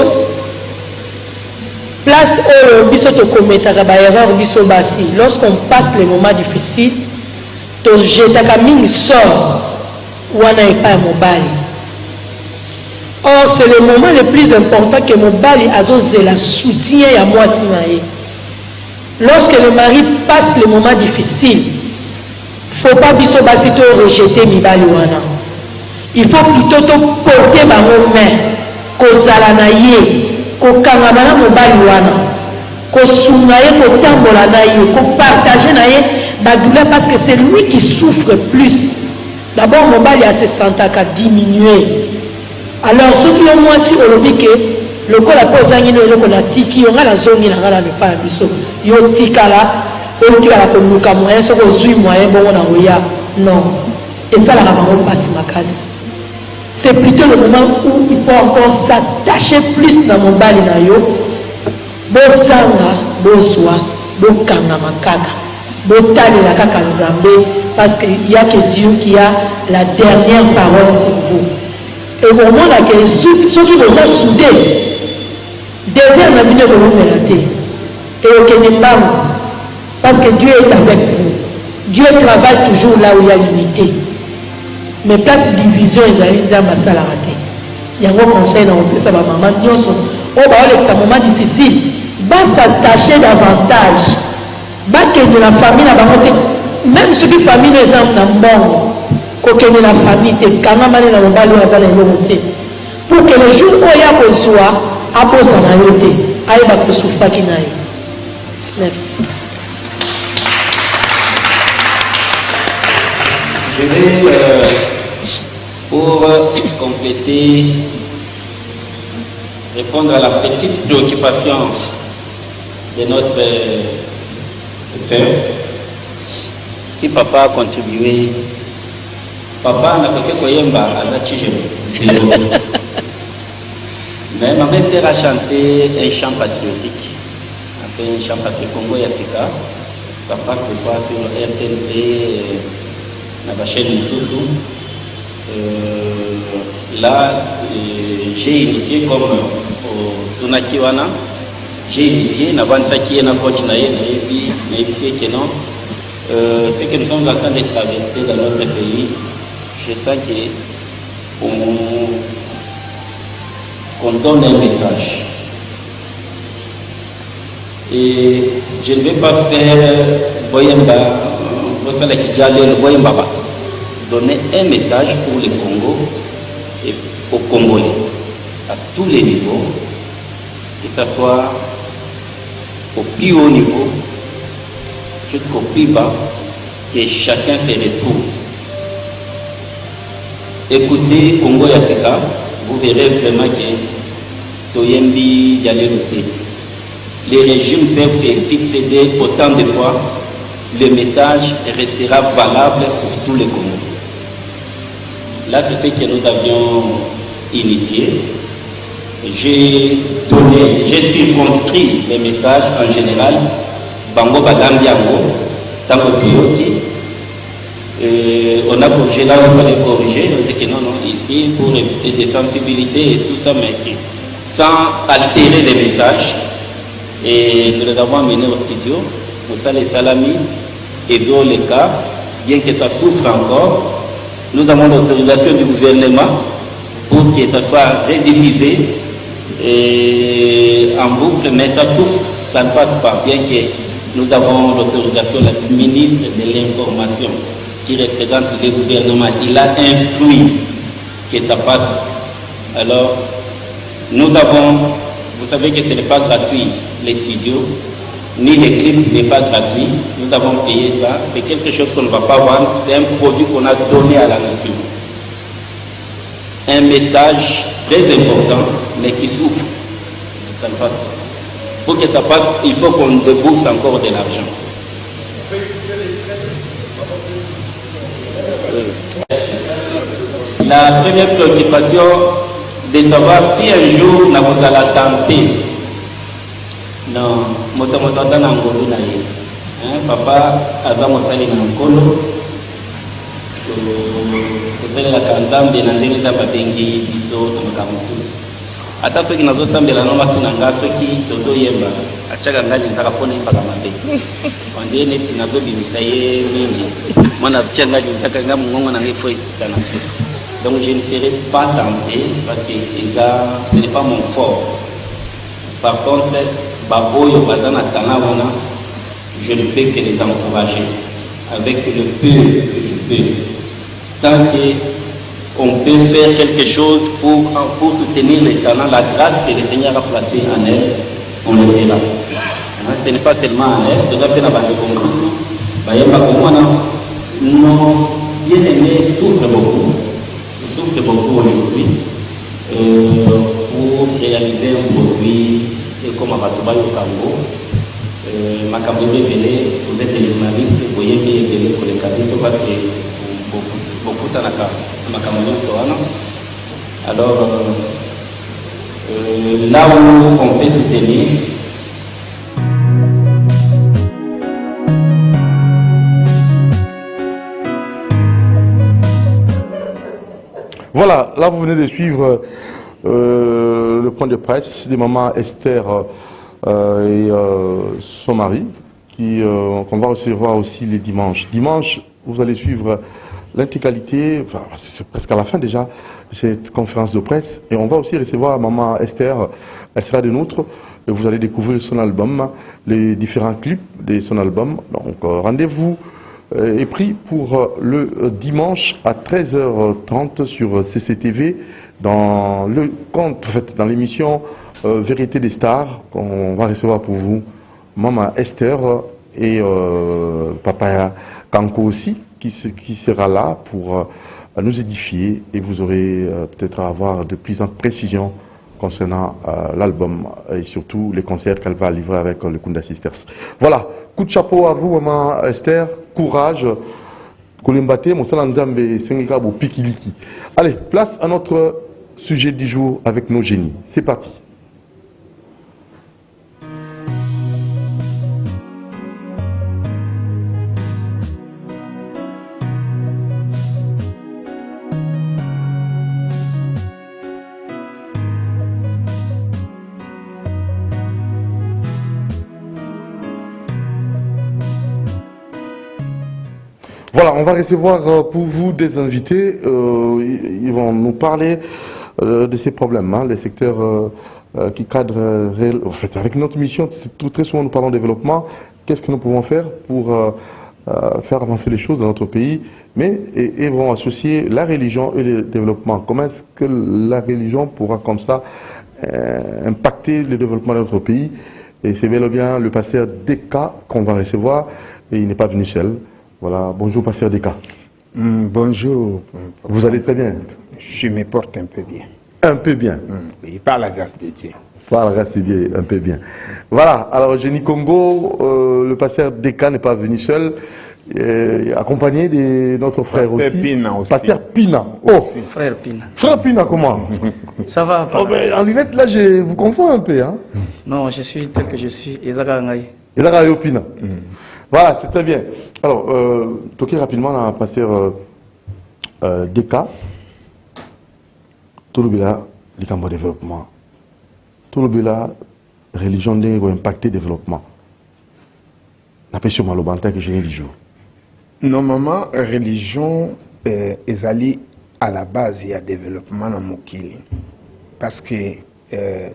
place oyo biso tokometaka ba erreur biso basi. Lorsqu'on passe les moments difficiles, to jetaka mingi sort wana epa mobali. Or, c'est le moment le plus important que Mobali Azozé la soutient à moi Sinaï. Lorsque le mari passe les moments difficiles, il ne faut pas biso basito rejeter Mibali wana. Il faut plutôt porter ma main, ko zalana ye, ko kangabana Mobali wana, ko sungaye, ko tambola na ye, ko partager na ye ba douleur parce que c'est lui qui souffre plus. D'abord Mobali a se sentaka diminuer. Alors, ceux qui ont moins si au lobby que le col a posé un peu de tiki, on a la zone, il a la pas la biso. Yo tikala, on tira la komuka moyen, ce qu'on zui moyen, bon on a ouya. Non. Et ça, la maman passe ma case. C'est plutôt le moment où il faut encore s'attacher plus dans mon bal na yo. Bo sanga, bo soa, bo kanga makaka, bo tali la kaka nzambe, parce qu'il y a que Dieu qui a la dernière parole sur vous. Et au moment où ceux qui vous ont soudé, désir n'a pas de relater. Et au Kénémbam, parce que Dieu est avec vous. Dieu travaille toujours là où il y a l'unité. Mais place division, ils allaient dire à ça la raté. Il y a un conseil dans le plus à ma maman. Oh, bah, c'est un moment difficile. Va s'attacher davantage. Va que de la famille, même ceux qui famille les hommes dans bon. Pour que la famille te kanamane na mobali azala yote pour que le jour où ya kozwa aposa na yote ayeba kosufa kinaye. Merci. Je vais pour compléter répondre à la petite préoccupation de notre sœur. Si papa a contribué, papa n'a pas koyemba à la tige. Mais ma mère a chanté un chant patriotique. A fait un chant patriotique Congo et Africa. Papa se voit sur RTNC, la chaîne Moussoussou. Là, j'ai initié comme au Tunakiwana. J'ai initié, Navansaki et Nakoch Naye, Naïfi, Kenon. Ce que nous sommes en train de traverser dans notre pays, je sens qu'on donne un message. Et je ne vais pas faire Boyemba, donner un message pour le Congo et aux Congolais. à tous les niveaux, que ce soit au plus haut niveau jusqu'au plus bas, que chacun se retrouve. Écoutez Congo et Africa, vous verrez vraiment que Toyembi Dialéroté. Les régimes peuvent se succéder autant de fois, le message restera valable pour tous les Congos. Là, c'est ce que nous avions initié. J'ai circonscrit les messages en général, Bango Bagambiango, Tango Priorité. On a corrigé là, on fallait corriger, on dit que non, ici, pour des sensibilités et tout ça, mais sans altérer les messages. Et nous les avons amenés au studio, Moussa les Salami, Ezo les cas, bien que ça souffre encore. Nous avons l'autorisation du gouvernement pour que ça soit rediffusé en boucle, mais ça souffre, ça ne passe pas, bien que nous avons l'autorisation du ministre de l'Information qui représente le gouvernement. Il a instruit que ça passe. Alors, nous avons, vous savez que ce n'est pas gratuit, les studios, ni les clips n'est pas gratuit. Nous avons payé ça. C'est quelque chose qu'on ne va pas vendre. C'est un produit qu'on a donné à la nation. Un message très important, mais qui souffre. Ça ne passe pas. Pour que ça passe, il faut qu'on débourse encore de l'argent. La première préoccupation de savoir si un jour nous allons tenter. Non, motamotata na ngolu na ye. Papa aza mosali na nkolo. Tosalela kanzambe na ndenge za babengi biso tomakambo mosusu. Ata soki nazosambela no masi na nga soki tozoyemba achaka ngai nzaka mpona yembaka mabe. Ondie neti nazobimisa ye mingi. Mwana tia ngai nzaka nga mongongo na ngai fo etana se. Donc je ne serai pas tenté parce que ce n'est pas mon fort. Par contre, je ne peux que les encourager avec le peu que je peux. Tant qu'on peut faire quelque chose pour soutenir les talents, la grâce que le Seigneur a placée en elle, on le fera. Ce n'est pas seulement en elle, je dois faire la bande de nos bien-aimés souffrent beaucoup aujourd'hui pour réaliser un produit. Et comme à Batuba au Congo, Makambouzé Bélé, vous êtes des journalistes, vous voyez bien Bélé pour les cadistes parce que beaucoup de Makambouzé Soana. Alors, là où on peut se tenir, Voilà, là vous venez de suivre le point de presse de maman Esther et son mari, qu'on va recevoir aussi les dimanches. Dimanche, vous allez suivre l'intégralité, enfin, c'est presque à la fin déjà, de cette conférence de presse. Et on va aussi recevoir maman Esther, elle sera de nôtres, et vous allez découvrir son album, les différents clips de son album. Donc rendez-vous est pris pour le dimanche à 13h30 sur CCTV dans le compte, en fait, dans l'émission Vérité des Stars qu'on va recevoir pour vous maman Esther et papa Kanko aussi qui sera là pour nous édifier et vous aurez peut-être à avoir de plus en précision concernant l'album et surtout les concerts qu'elle va livrer avec le Kunda Sisters. Voilà, coup de chapeau à vous maman Esther, courage. Allez, place à notre sujet du jour avec nos génies. C'est parti. Voilà, on va recevoir pour vous des invités. Ils vont nous parler de ces problèmes, hein, les secteurs qui cadrent. En fait, avec notre mission, très souvent nous parlons de développement. Qu'est-ce que nous pouvons faire pour faire avancer les choses dans notre pays, mais et vont associer la religion et le développement. Comment est-ce que la religion pourra comme ça impacter le développement de notre pays? Et c'est bel et bien le pasteur Deka qu'on va recevoir, et il n'est pas venu seul. Voilà, bonjour pasteur Deka. Bonjour. Vous allez très bien? Je me porte un peu bien. Un peu bien. Oui, par la grâce de Dieu. Par la grâce de Dieu, un peu bien. Voilà, alors Génie Congo, le pasteur Deka n'est pas venu seul, accompagné de notre frère Pasteur aussi. Pina aussi. Pasteur Pina. Oh, Frère Pina. frère Pina, comment? Ça va, Oh, papa? en lunettes, là, je vous confonds un peu. Hein? Non, je suis tel que je suis. Ezaka Ngai. Et là, Rayo Pina. Voilà, c'est très bien. Alors, toquer rapidement dans pasteur Deka. Tout le bila, le camp de développement. Tout le bila, religion va impacter le développement. La question malobanta que j'ai dit jour. Normalement, religion est allée à la base du développement dans Mokili. Parce que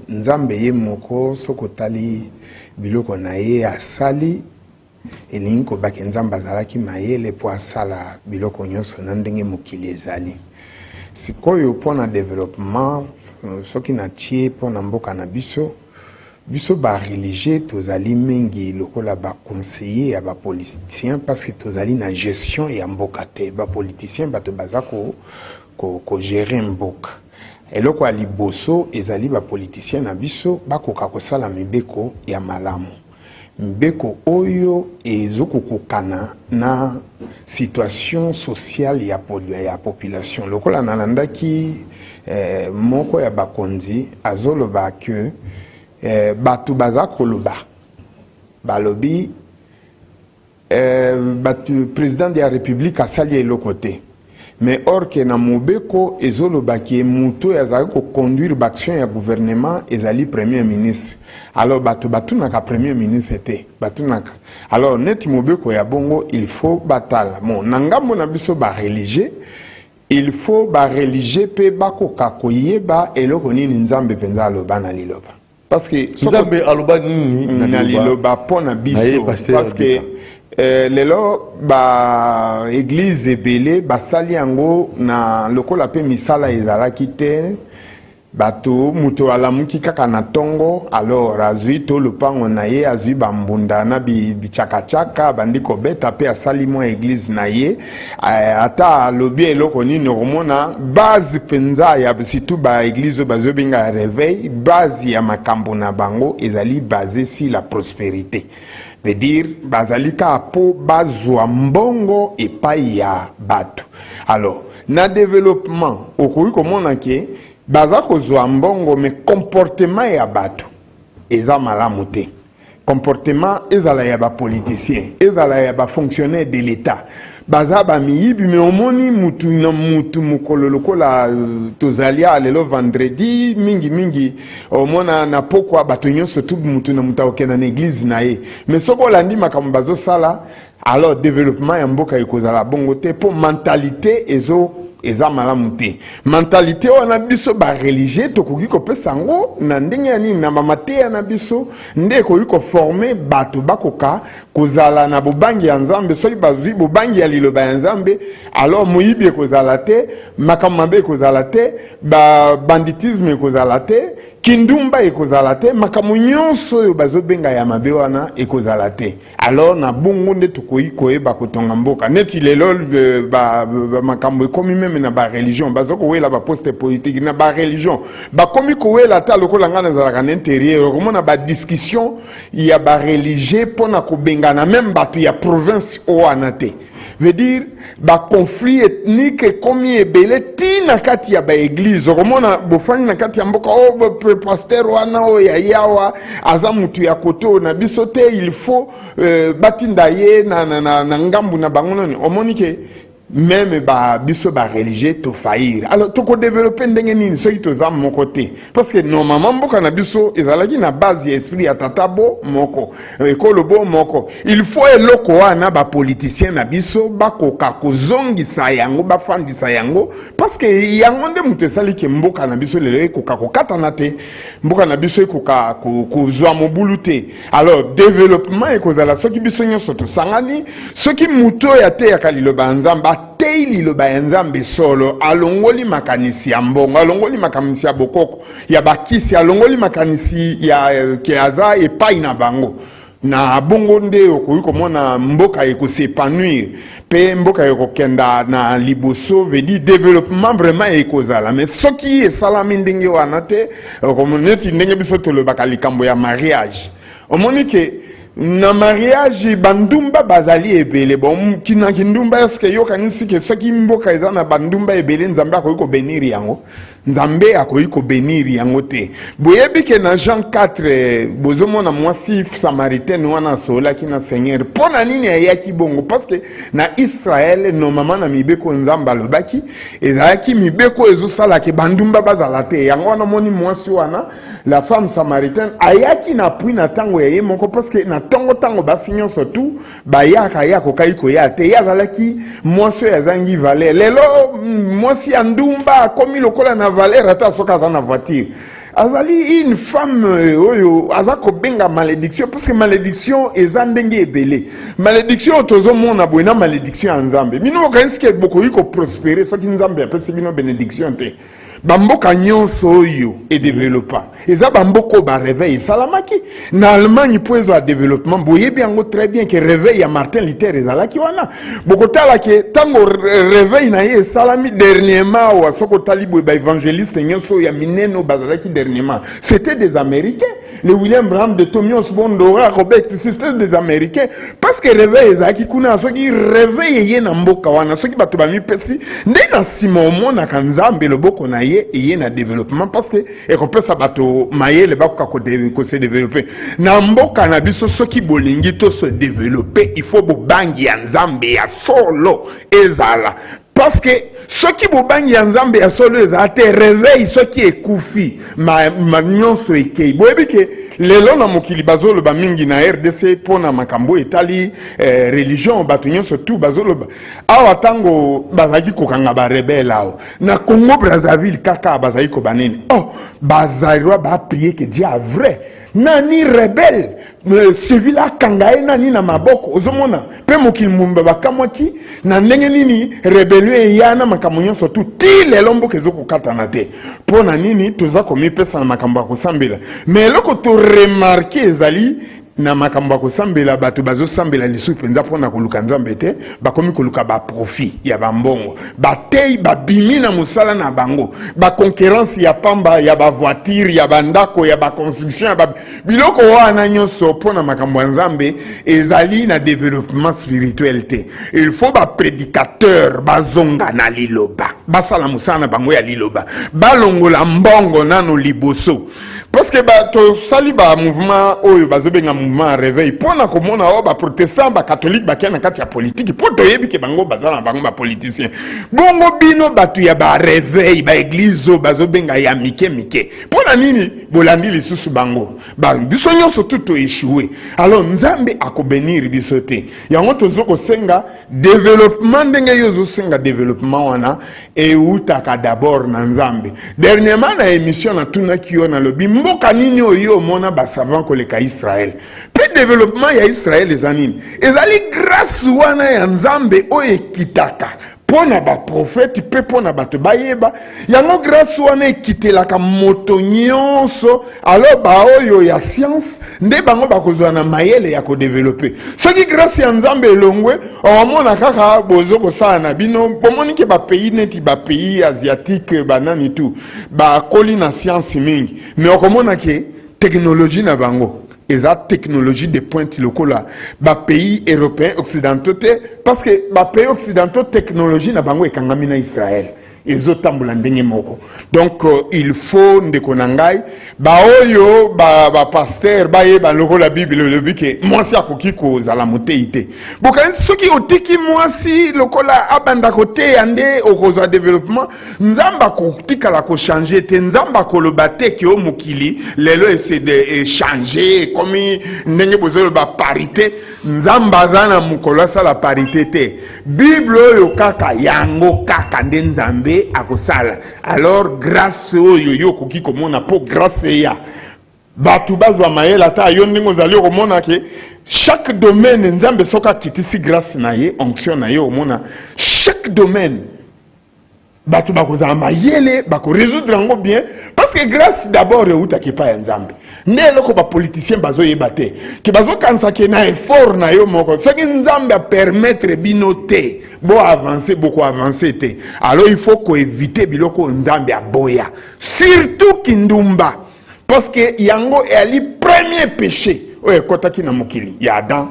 Nzambe ye moko sokotali biloko na ye asali elingi kobaki Nzambe azalaki mayele po asala biloko nyonso na ndenge mokili ezali. Sikoyo mpona développement soki na tie mpona mboka na biso ba religieux tozali mingi lokola ba conseiller ya ba politicien parce que tozali na gestion ya mboka te ba politicien bato baza ko gérer mboka eloko ya liboso ezali ba politicien na biso bakoka kosala mibeko ya malamu mbeko oyo ezokokokana na situation sociale ya population lokola nalandaki moko ya bakonzi azoloba ke batu baza koloba balobi batu président de la république asali eloko te mais or que na mobeko ezoloba ki muto yazali ko conduire l'action ya gouvernement ezali premier ministre. Alors batu naka premier ministre te batu naka. Alors net mobeko ya bongo il faut batala. Bon nangambo na biso ba religieux il faut ba religieux pe bakoka koyeba eloko nini Nzambe penza aloba na liloba. Parce que Nzambe aloba nini na liloba pona biso parce que lelo ba église ebele basali yango na lokola pe misala ezalaki te bato muto alamuki kaka na tongo alors azwi to lopango na ye azwi bambunda na bichakachaka bandi kobeta pe asali mwa église na ye ata alobi eloko nini okomona base penza ya surtout ba église bazobenga ya réveil base ya makambo na bango ezali basé sur la prospérité. Veut dire bazalika po bazwa mbongo epai ya bato. Alors na développement okoki komona ke baza kozwa mbongo mais comportement ya bato eza malamu te. Comportement ezala ya ba politicien ezala ya ba fonctionnaire de l'état baza ba miyibi mais omoni mutu na mutu mukolo lokola tozalia lelo vendredi mingi omona na pokwa bato nyonso tout mutu na mutaoke na église na ye mais soko landi makambo bazo sala alors développement ya mboka ekozala bongo te po mentalité eza malamu te mentalité wana biso ba religieux tokoki kopesa ngo na ndenge ya nini na mamateya na biso nde koki koforme bato bakoka kozala na bobangi ya Nzambe soki bazwi bobangi ya liloba ya Nzambe alors moyibi ekozala te makambo mabe ekozala te banditisme ekozala te kindumba ekozala te makambo nyonso oyo bazobenga ya mabe wana ekozala te alors na bongo nde tokoki koyeba kotonga mboka neti lelo makambo ekomi meme na ba religion bazokowela ba poste politique na ba religion bakomi kowela ta lokola nga nazalaka na intérieur okomona ba discussion ya ba religieux mpona kobengana même bato ya province owana te veut dire ba conflit ethnique ekomi ebele tina kati ya ba église okomona bofani na kati ya mboka pasteur wana oya yawa aza mutu ya koto na biso te il faut batinda ye na ngambu na bango noni omoni ke même biso religieux to faillir. Alors to ko développer ndenge nini ceux qui to za mon côté parce que normalement mboka na biso ezalaki na base ya esprit ya tatabo moko ekolo bo moko. Il faut eloko wana ba politicien na biso bakoka kozongisa yango bafandisa yango parce que yango nde mutu esali ke mboka na biso lelo ekoka kokatana te mboka na biso ekoka kozwa mobulu te. Alors développement ekozala soki biso nyonso tosangani soki mutu ya te ya kaliloba nzamba teili lo bayanzambe solo alongoli makanisi ya mbongo alongoli makanisi ya bokoko ya bakisi alongoli makanisi ya kiaza epai na bango na bongo nde okoki komona mboka ekosepanouir pe mboka ekokenda na liboso vedi développement vraiment ekozala mais soki esalami ndenge wana te okomoneti ndenge biso tolobaka likambo ya mariage omoni ke na mariage bandumba bazali ebele bon kina kindumba eske yokanisi ke soki mboka eza na bandumba ebele nzambe akoki kobeniri yango nzambe akoki kobeniri yango te boyebi ke na Jean 4 bozomona mwasi samaritaine wana asolaki na Seigneur mpona nini ayaki bongo parce que na Israel normalement na mibeko nzambe alobaki ezalaki mibeko ezosalaki bandumba bazala te yango wana moni mwasi wana la femme samaritaine ayaki na pui na tango ya ye moko parce que na tango basi nyonso tu bayaka ya kokai koya te yazalaki mwasi yazangi valeur lelo mwasi ya ndumba akomi lokola na valeur ata soka aza na voiture azali une femme oyo azako benga malédiction parce que malédiction eza ndenge ebele malédiction tozomona boye na malédiction ya nzambe bino bokanisi bokoki koprospérer soki nzambe apesi bino bénédiction te bamboka nyonso oyo edevelopa eza bamboka bareveil esalamaki na Allemagne po ezwa développement boyebi yango très bien ke réveil ya Martin Luther ezalaki wana bokotala ke tango réveil na ye esalami dernièrement wa soko tali boye baévangéliste nyonso ya mineno bazalaki dernièrement c'était des Américains le William Branham de Tommy Osborne Dora Robert c'était des Américains parce que réveil ezalaki kuna soki réveil ye na mboka wana soki bato bamipesi nde na nsima omonaka nzambe loboko na ye et na développement parce que ekopesa bato mayele bakoka ko se développer na mboka na biso soki bolingi to se développer il faut bobangi ya nzambe ya solo ezala parce que ceux qui bobangi ya nzambe ya solo ezala te réveil soki ekufi ma nyonso ekei boyebi ke lelo na mokili bazoloba mingi na RDC pona makambo etali religion bato nyonso tu bazoloba awa tango bazaki kokanga ba rebelle awo na Congo Brazzaville kaka bazaki ko banene oh bazalwa ba prier que Dieu a vrai nani rebelle civila kangaye nani na maboko ozomona pe mokili mumba bakamwaki na ndenge nini rebellion yana makambo nyonso tu ti lelo mboka ezokokatana te pona nini toza komipesa na makambo ya kosambela mais eloko to remarke ezali na makambo ya kosambela bato bazosambela lisu mpenza mpona koluka nzambe te bakomi koluka baprofit ya bambongo batei babimi na mosala na bango baconkurrence ya pamba ya bavoiture ya bandako ya baconstruction ya biloko wana nyonso mpona makambo ya nzambe ezali na développement spirituel te il faut baprédicateur bazonga na liloba basala mosala na bango ya liloba balongola mbongo nano liboso parce que tosali bamouvement oyo bazobenga mouvement réveil pona komona o baprotestant bacatholique bakia na kati ya politique po toyebi ke bango bazala na bango bapoliticien bongo bino bato ya baréveil baeglise oyo bazobenga ya mike mike pona nini bolandi lisusu bango biso nyonso tu toéchoué alors nzambe akobenir biso te yango tozokosenga développement ndenge yo ozosenga développement wana eutaka d'abord na nzambe dernièrement na émission na tunaki yo na lobi mboka nini oyo omona basavant koleka Israël pe développement ya Israël eza nini ezali grâce wana ya nzambe oyo ekitaka pona ba prophète pe pona bato bayeba yango grâce wana ekitelaka moto nyonso alors ba oyo ya science nde bango bakozwa na mayele ya kodévelopper soki grâce ya nzambe elongwe omona kaka bozo kosala na bino bomoni ke ba pays neti ba pays asiatique banani tu ba koli na science mingi mais okomona ke technologie na bango et la technologie de pointe lokola ba pays européens occidentaux parce que ba pays occidentaux technologie na bango ekangami na Israël ezotambola ndenge moko. Donc il faut ndeko na ngai ba oyo ba pasteur ba ye ba loko la Bible le bike mwasi akoki kozala motei te. Boka soki otiki mwasi lokola abanda kote ande okozwa développement nzamba kotika la ko changer te nzamba koloba te ki o mokili lelo essaie de changer comme ndenge bozolo ba parité nzamba zana mukolo sa la parité te. Bible oyo kaka yango kaka nde nzambe akosala. Alors grâce oyo yo koki komona po grâce ya batu bazwa mayela ta yo ndenge ozali komona ke chaque domaine nzambe soka kitisi grâce na ye onction na ye omona chaque domaine batu bakozala mayele bako résoudre yango bien parce que grâce d'abord euta ke pa ya nzambe ne loko ba politicien bazo yeba te ke bazo kansa ke na effort na yo moko soki nzambe a permettre bino te bo avancer beaucoup avancer te alors il faut ko éviter biloko nzambe aboya surtout kindumba parce que yango est le premier péché oye kotaki na mokili ya Adam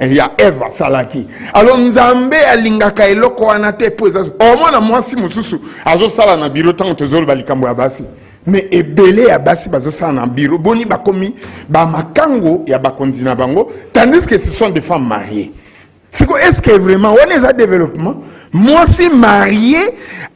il y a Eva salaki alors nzambe alingaka eloko wana te po eza omona mwasi mususu azo sala na biro tango tezolo balikambo ya basi mais ebele ya basi bazo sala na biro boni bakomi ba makango ya bakonzi na bango tandis que ce sont des femmes mariées. Est-ce que vraiment on est à développement? Moi si marié,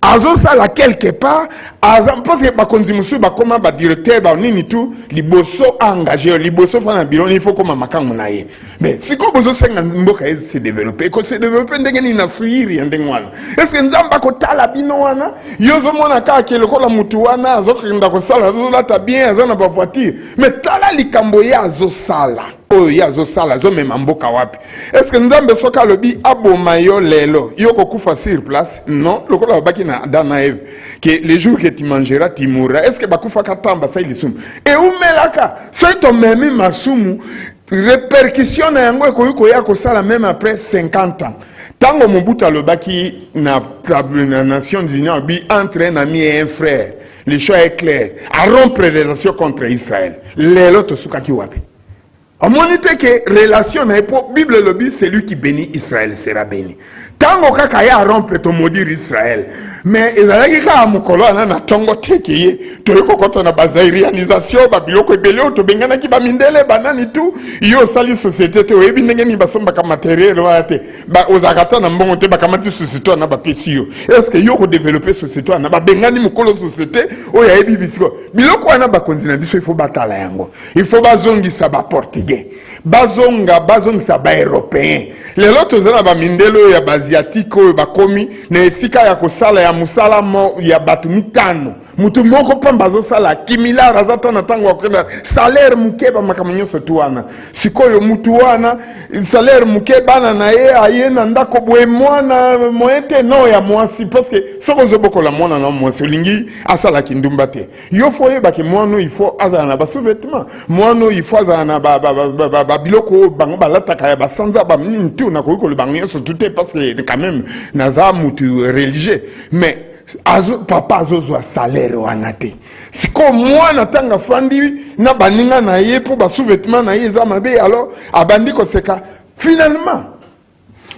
azo sala quelque part, parce que bakonzi musu bakoma ba directeur ba nini tout, liboso engagé, liboso fa na bureau, il faut comme makango na ye. Mais si ko bozo senga mboka se développer, ko se développer ndenge ni na suiri ndenge wana. Est-ce que nzamba ko tala bino wana? Yozo mona ka ke lokola mutu wana azo kinda ko sala azo lata bien azana ba voiture. Mais tala likambo ya azo sala. Oh yazo sala zo mema mboka wapi. Est-ce que nzambe soka lobi aboma yo lelo yoko kufa sur place? Non, lokola baki na dana Eve que les jours que tu mangeras tu mourras. Est-ce que bakufa katamba sa ilisumu? Et umelaka so to memi masumu répercussion na yango ko ya ko sala même après 50 ans. Tango Mobutu alobaki na Nations Unies bi entre un ami et un frère. Le choix est clair. À rompre les relations contre Israël. Lelo to sukaki wapi? En monité que relation n'est pas Bible le dit celui qui bénit Israël sera béni. Tango kaka ya rompre to maudire Israël. Mais ezalaki ka mukolo na tongo tekeye to yoko na bazairianisation ba biloko ebele to bengana ki ba mindele banani tout yo sali société te oyebi ndenge ni basomba ka matériel wate ba ozakata na mbongo te ba kamati société na ba pesio. Est-ce que yo ko développer société na ba bengani mukolo société o ya ebi bisiko biloko wana ba konzina biso il faut batala yango. Il faut bazongisa ba portugais. Bazongisa ba européen. Les autres zana ba mindelo ya asiatique ba komi na esika ya kosala ya musala mo ya batu mitano mutu moko pamba zo sala kimila razata na tango akenda salaire mukeba makamanyoso tuana sikoyo mutu wana salaire mukeba na ye ayena ndako bwe mwana moete no ya mwasi parce que soko zoboko la mwana na mwasi lingi asala kindumba te yo foye ba ke mwano il faut azana na ba sous-vêtements mwano il faut azana na ba biloko bango balata kaya ba sanza ba mintu na ko le bango so tout parce que quand même naza mutu religieux mais papa azozwa salaire wana te siko mwana tanga fandi na baninga na ye po ba sous-vêtements na ye za mabe alors abandi ko seka finalement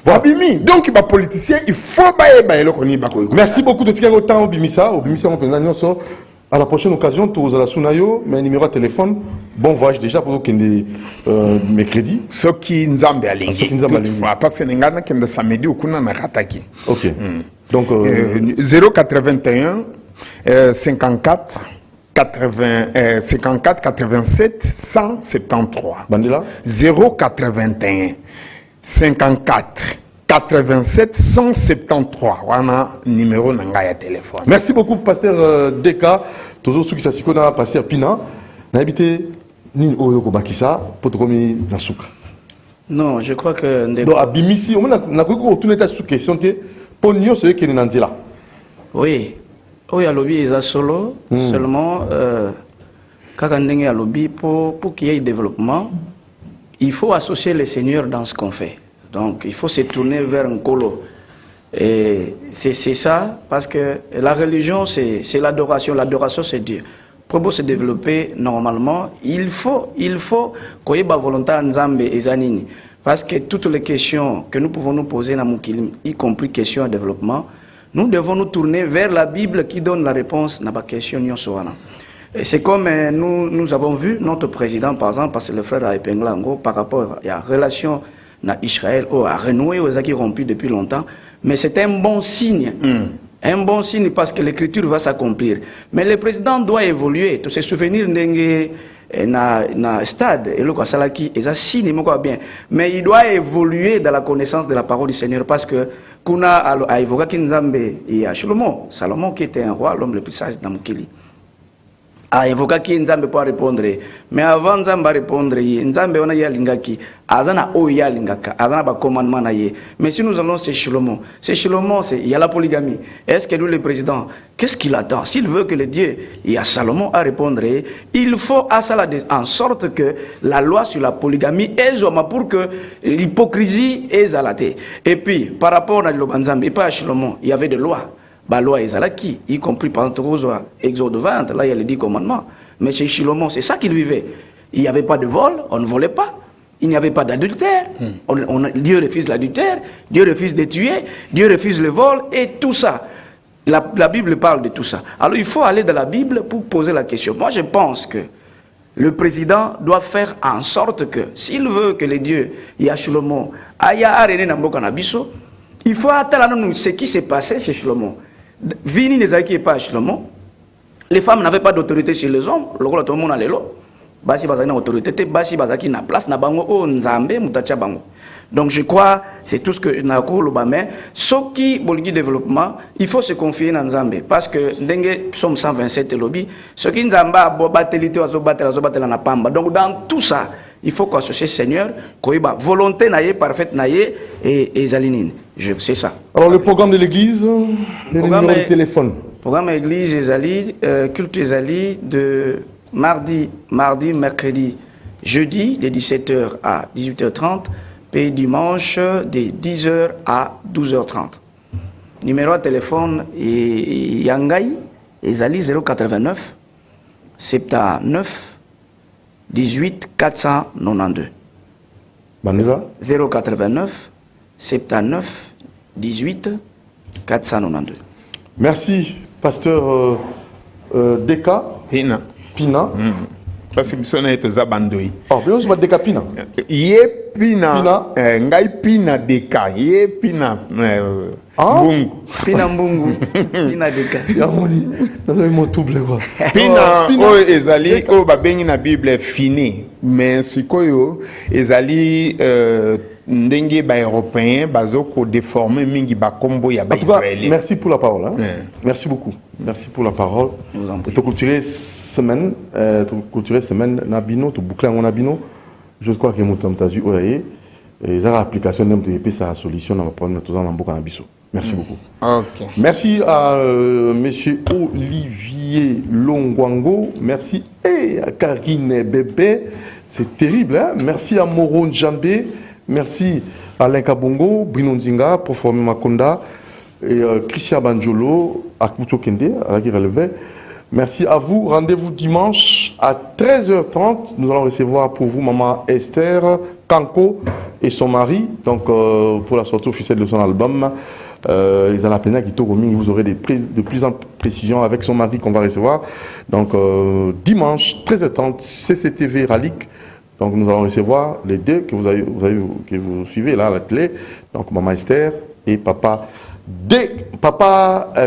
wabimi donc ba politicien il faut ba eloko ni bako. Merci beaucoup de tirer autant au bimisa on peut dire à la prochaine occasion tous à la sunayo mais numéro de téléphone bon voyage déjà pour que mercredi soki nzambe alingi parce que ngana kende samedi okuna na kataki. OK. Donc 081 54 87 173. Bandela 081 54 87 173. Wana numéro nanga ya téléphone. Merci beaucoup pasteur Deka toujours ceux qui s'assicona pasteur Pina na habité ni oyoko bakisa potokomi na suka. Non, je crois que donc abimisi on na ko tourner ta sous question te ponyo ce qui est nandila. Oui. Oui, à lobby est solo seulement kaka ndenge ya lobby pour qu'il y ait développement, il faut associer les seigneurs dans ce qu'on fait. Donc il faut se tourner vers un colo. Et c'est ça, parce que la religion, c'est l'adoration. L'adoration, c'est Dieu. Pour se développer normalement, il faut qu'il y ait la volonté en Nzambe et Zanini. Parce que toutes les questions que nous pouvons nous poser dans Moukilim, y compris questions de développement, Nous devons nous tourner vers la Bible qui donne la réponse à la question. C'est comme nous avons vu notre président, par exemple, parce que le frère a épinglé par rapport à la relation d'Israël, à renouer aux acquis rompus depuis longtemps. Mais c'est un bon signe. Un bon signe parce que l'écriture va s'accomplir. Mais le président doit évoluer. Tous ces souvenirs na stade et le salaki et ça signe bien. Mais il doit évoluer dans la connaissance de la parole du Seigneur parce que kuna a évoqué Kinzambe et à Salomon qui était un roi, l'homme le plus sage dans Mukili. A évoqué Nzambe pour répondre. Mais avant Nzambe à répondre, Nzambe on a yalingaki, azana o yalingaka, azana ba commandement na ye. Mais si nous allons chez Shlomo, il y a la polygamie. Est-ce que nous le président, qu'est-ce qu'il attend? S'il veut que le Dieu, il y a Salomon à répondre, il faut à cela en sorte que la loi sur la polygamie est zoma pour que l'hypocrisie est zalatée. Et puis par rapport à Nzambe et pas à Shlomo, il y avait des lois. La loi Ezalaki, y compris par Exode 20, là il y a les 10 commandements. Mais chez Shlomo, c'est ça qu'il vivait. Il n'y avait pas de vol, on ne volait pas. Il n'y avait pas d'adultère. Dieu refuse l'adultère, Dieu refuse de tuer, Dieu refuse le vol et tout ça. La Bible parle de tout ça. Alors il faut aller dans la Bible pour poser la question. Moi je pense que le président doit faire en sorte que, s'il veut que les dieux, y a Shlomo, aya arene namboka nabiso, il faut attendre ce qui s'est passé chez Shlomo. Vini les acquis pas Shlomo. Les femmes n'avaient pas d'autorité chez les hommes. Le rôle tout le monde a l'élo. Basi bazaki na autorité, basi bazaki na place na bango o nzambe mutacha bango. Donc je crois c'est tout ce que na ko lo bamé. Ce qui boligi développement, il faut se confier dans nzambe parce que ndenge psaume 127 lobby, ce qui nzamba bo batelité azo batela na pamba. Donc dans tout ça, il faut qu'associer Seigneur, koiba volonté naie parfaite naie et zalinine. C'est ça. Alors le programme de l'église, le numéro de téléphone. Programme église Ezali, culte Ezali de mardi, mercredi, jeudi de 17h à 18h30, puis dimanche de 10h à 12h30. Numéro de téléphone Yangai Ezali 089 79 18 492. 089 79 18 492. Merci, pasteur Deka Pina. Parce que ça est zabandoi. Oh, bien sûr, Deka Pina. Yé Pina. Ngai Pina Deka. Yé Pina. Mbungu. Pina Mbungu. Pina Deka. Yamoni. Nous avons mon double quoi. Pina. Oh, ezali. Oh, babengi na Bible fini. Mais sikoyo ezali. Ndenge ba européen bazoko déformer mingi ba kombo ya ba israélien. Merci pour la parole hein. Merci beaucoup. Merci pour la parole. Tu culturé semaine nabino tu boucler en nabino. Je crois que mon tazu oyaye et ça application même de sa solution dans le problème tout dans mboka nabiso. Merci beaucoup. OK. Merci à monsieur Olivier Longwango, merci et à Karine Bébé, c'est terrible hein. Merci à Moron Djambé. Merci à Alain Kabongo, Bruno Nzinga, Proforme Makonda, et Christian Banjolo, Akuto Kende, à qui relevait. Merci à vous. Rendez-vous dimanche à 13h30. Nous allons recevoir pour vous maman Esther Kanko et son mari. Donc, pour la sortie officielle de son album, ils ont la peine qui vous aurez de plus en précision avec son mari qu'on va recevoir. Donc, dimanche 13h30, CCTV Ralik. Donc nous allons recevoir les deux que vous suivez là à la télé. Donc maman Esther et papa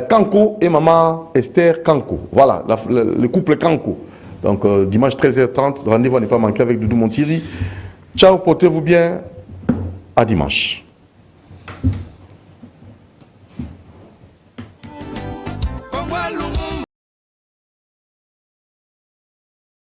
Kanko et maman Esther Kanko. Voilà, le couple Kanko. Donc dimanche 13h30, rendez-vous à ne pas manquer avec Doudou Montiri. Ciao, portez-vous bien. À dimanche.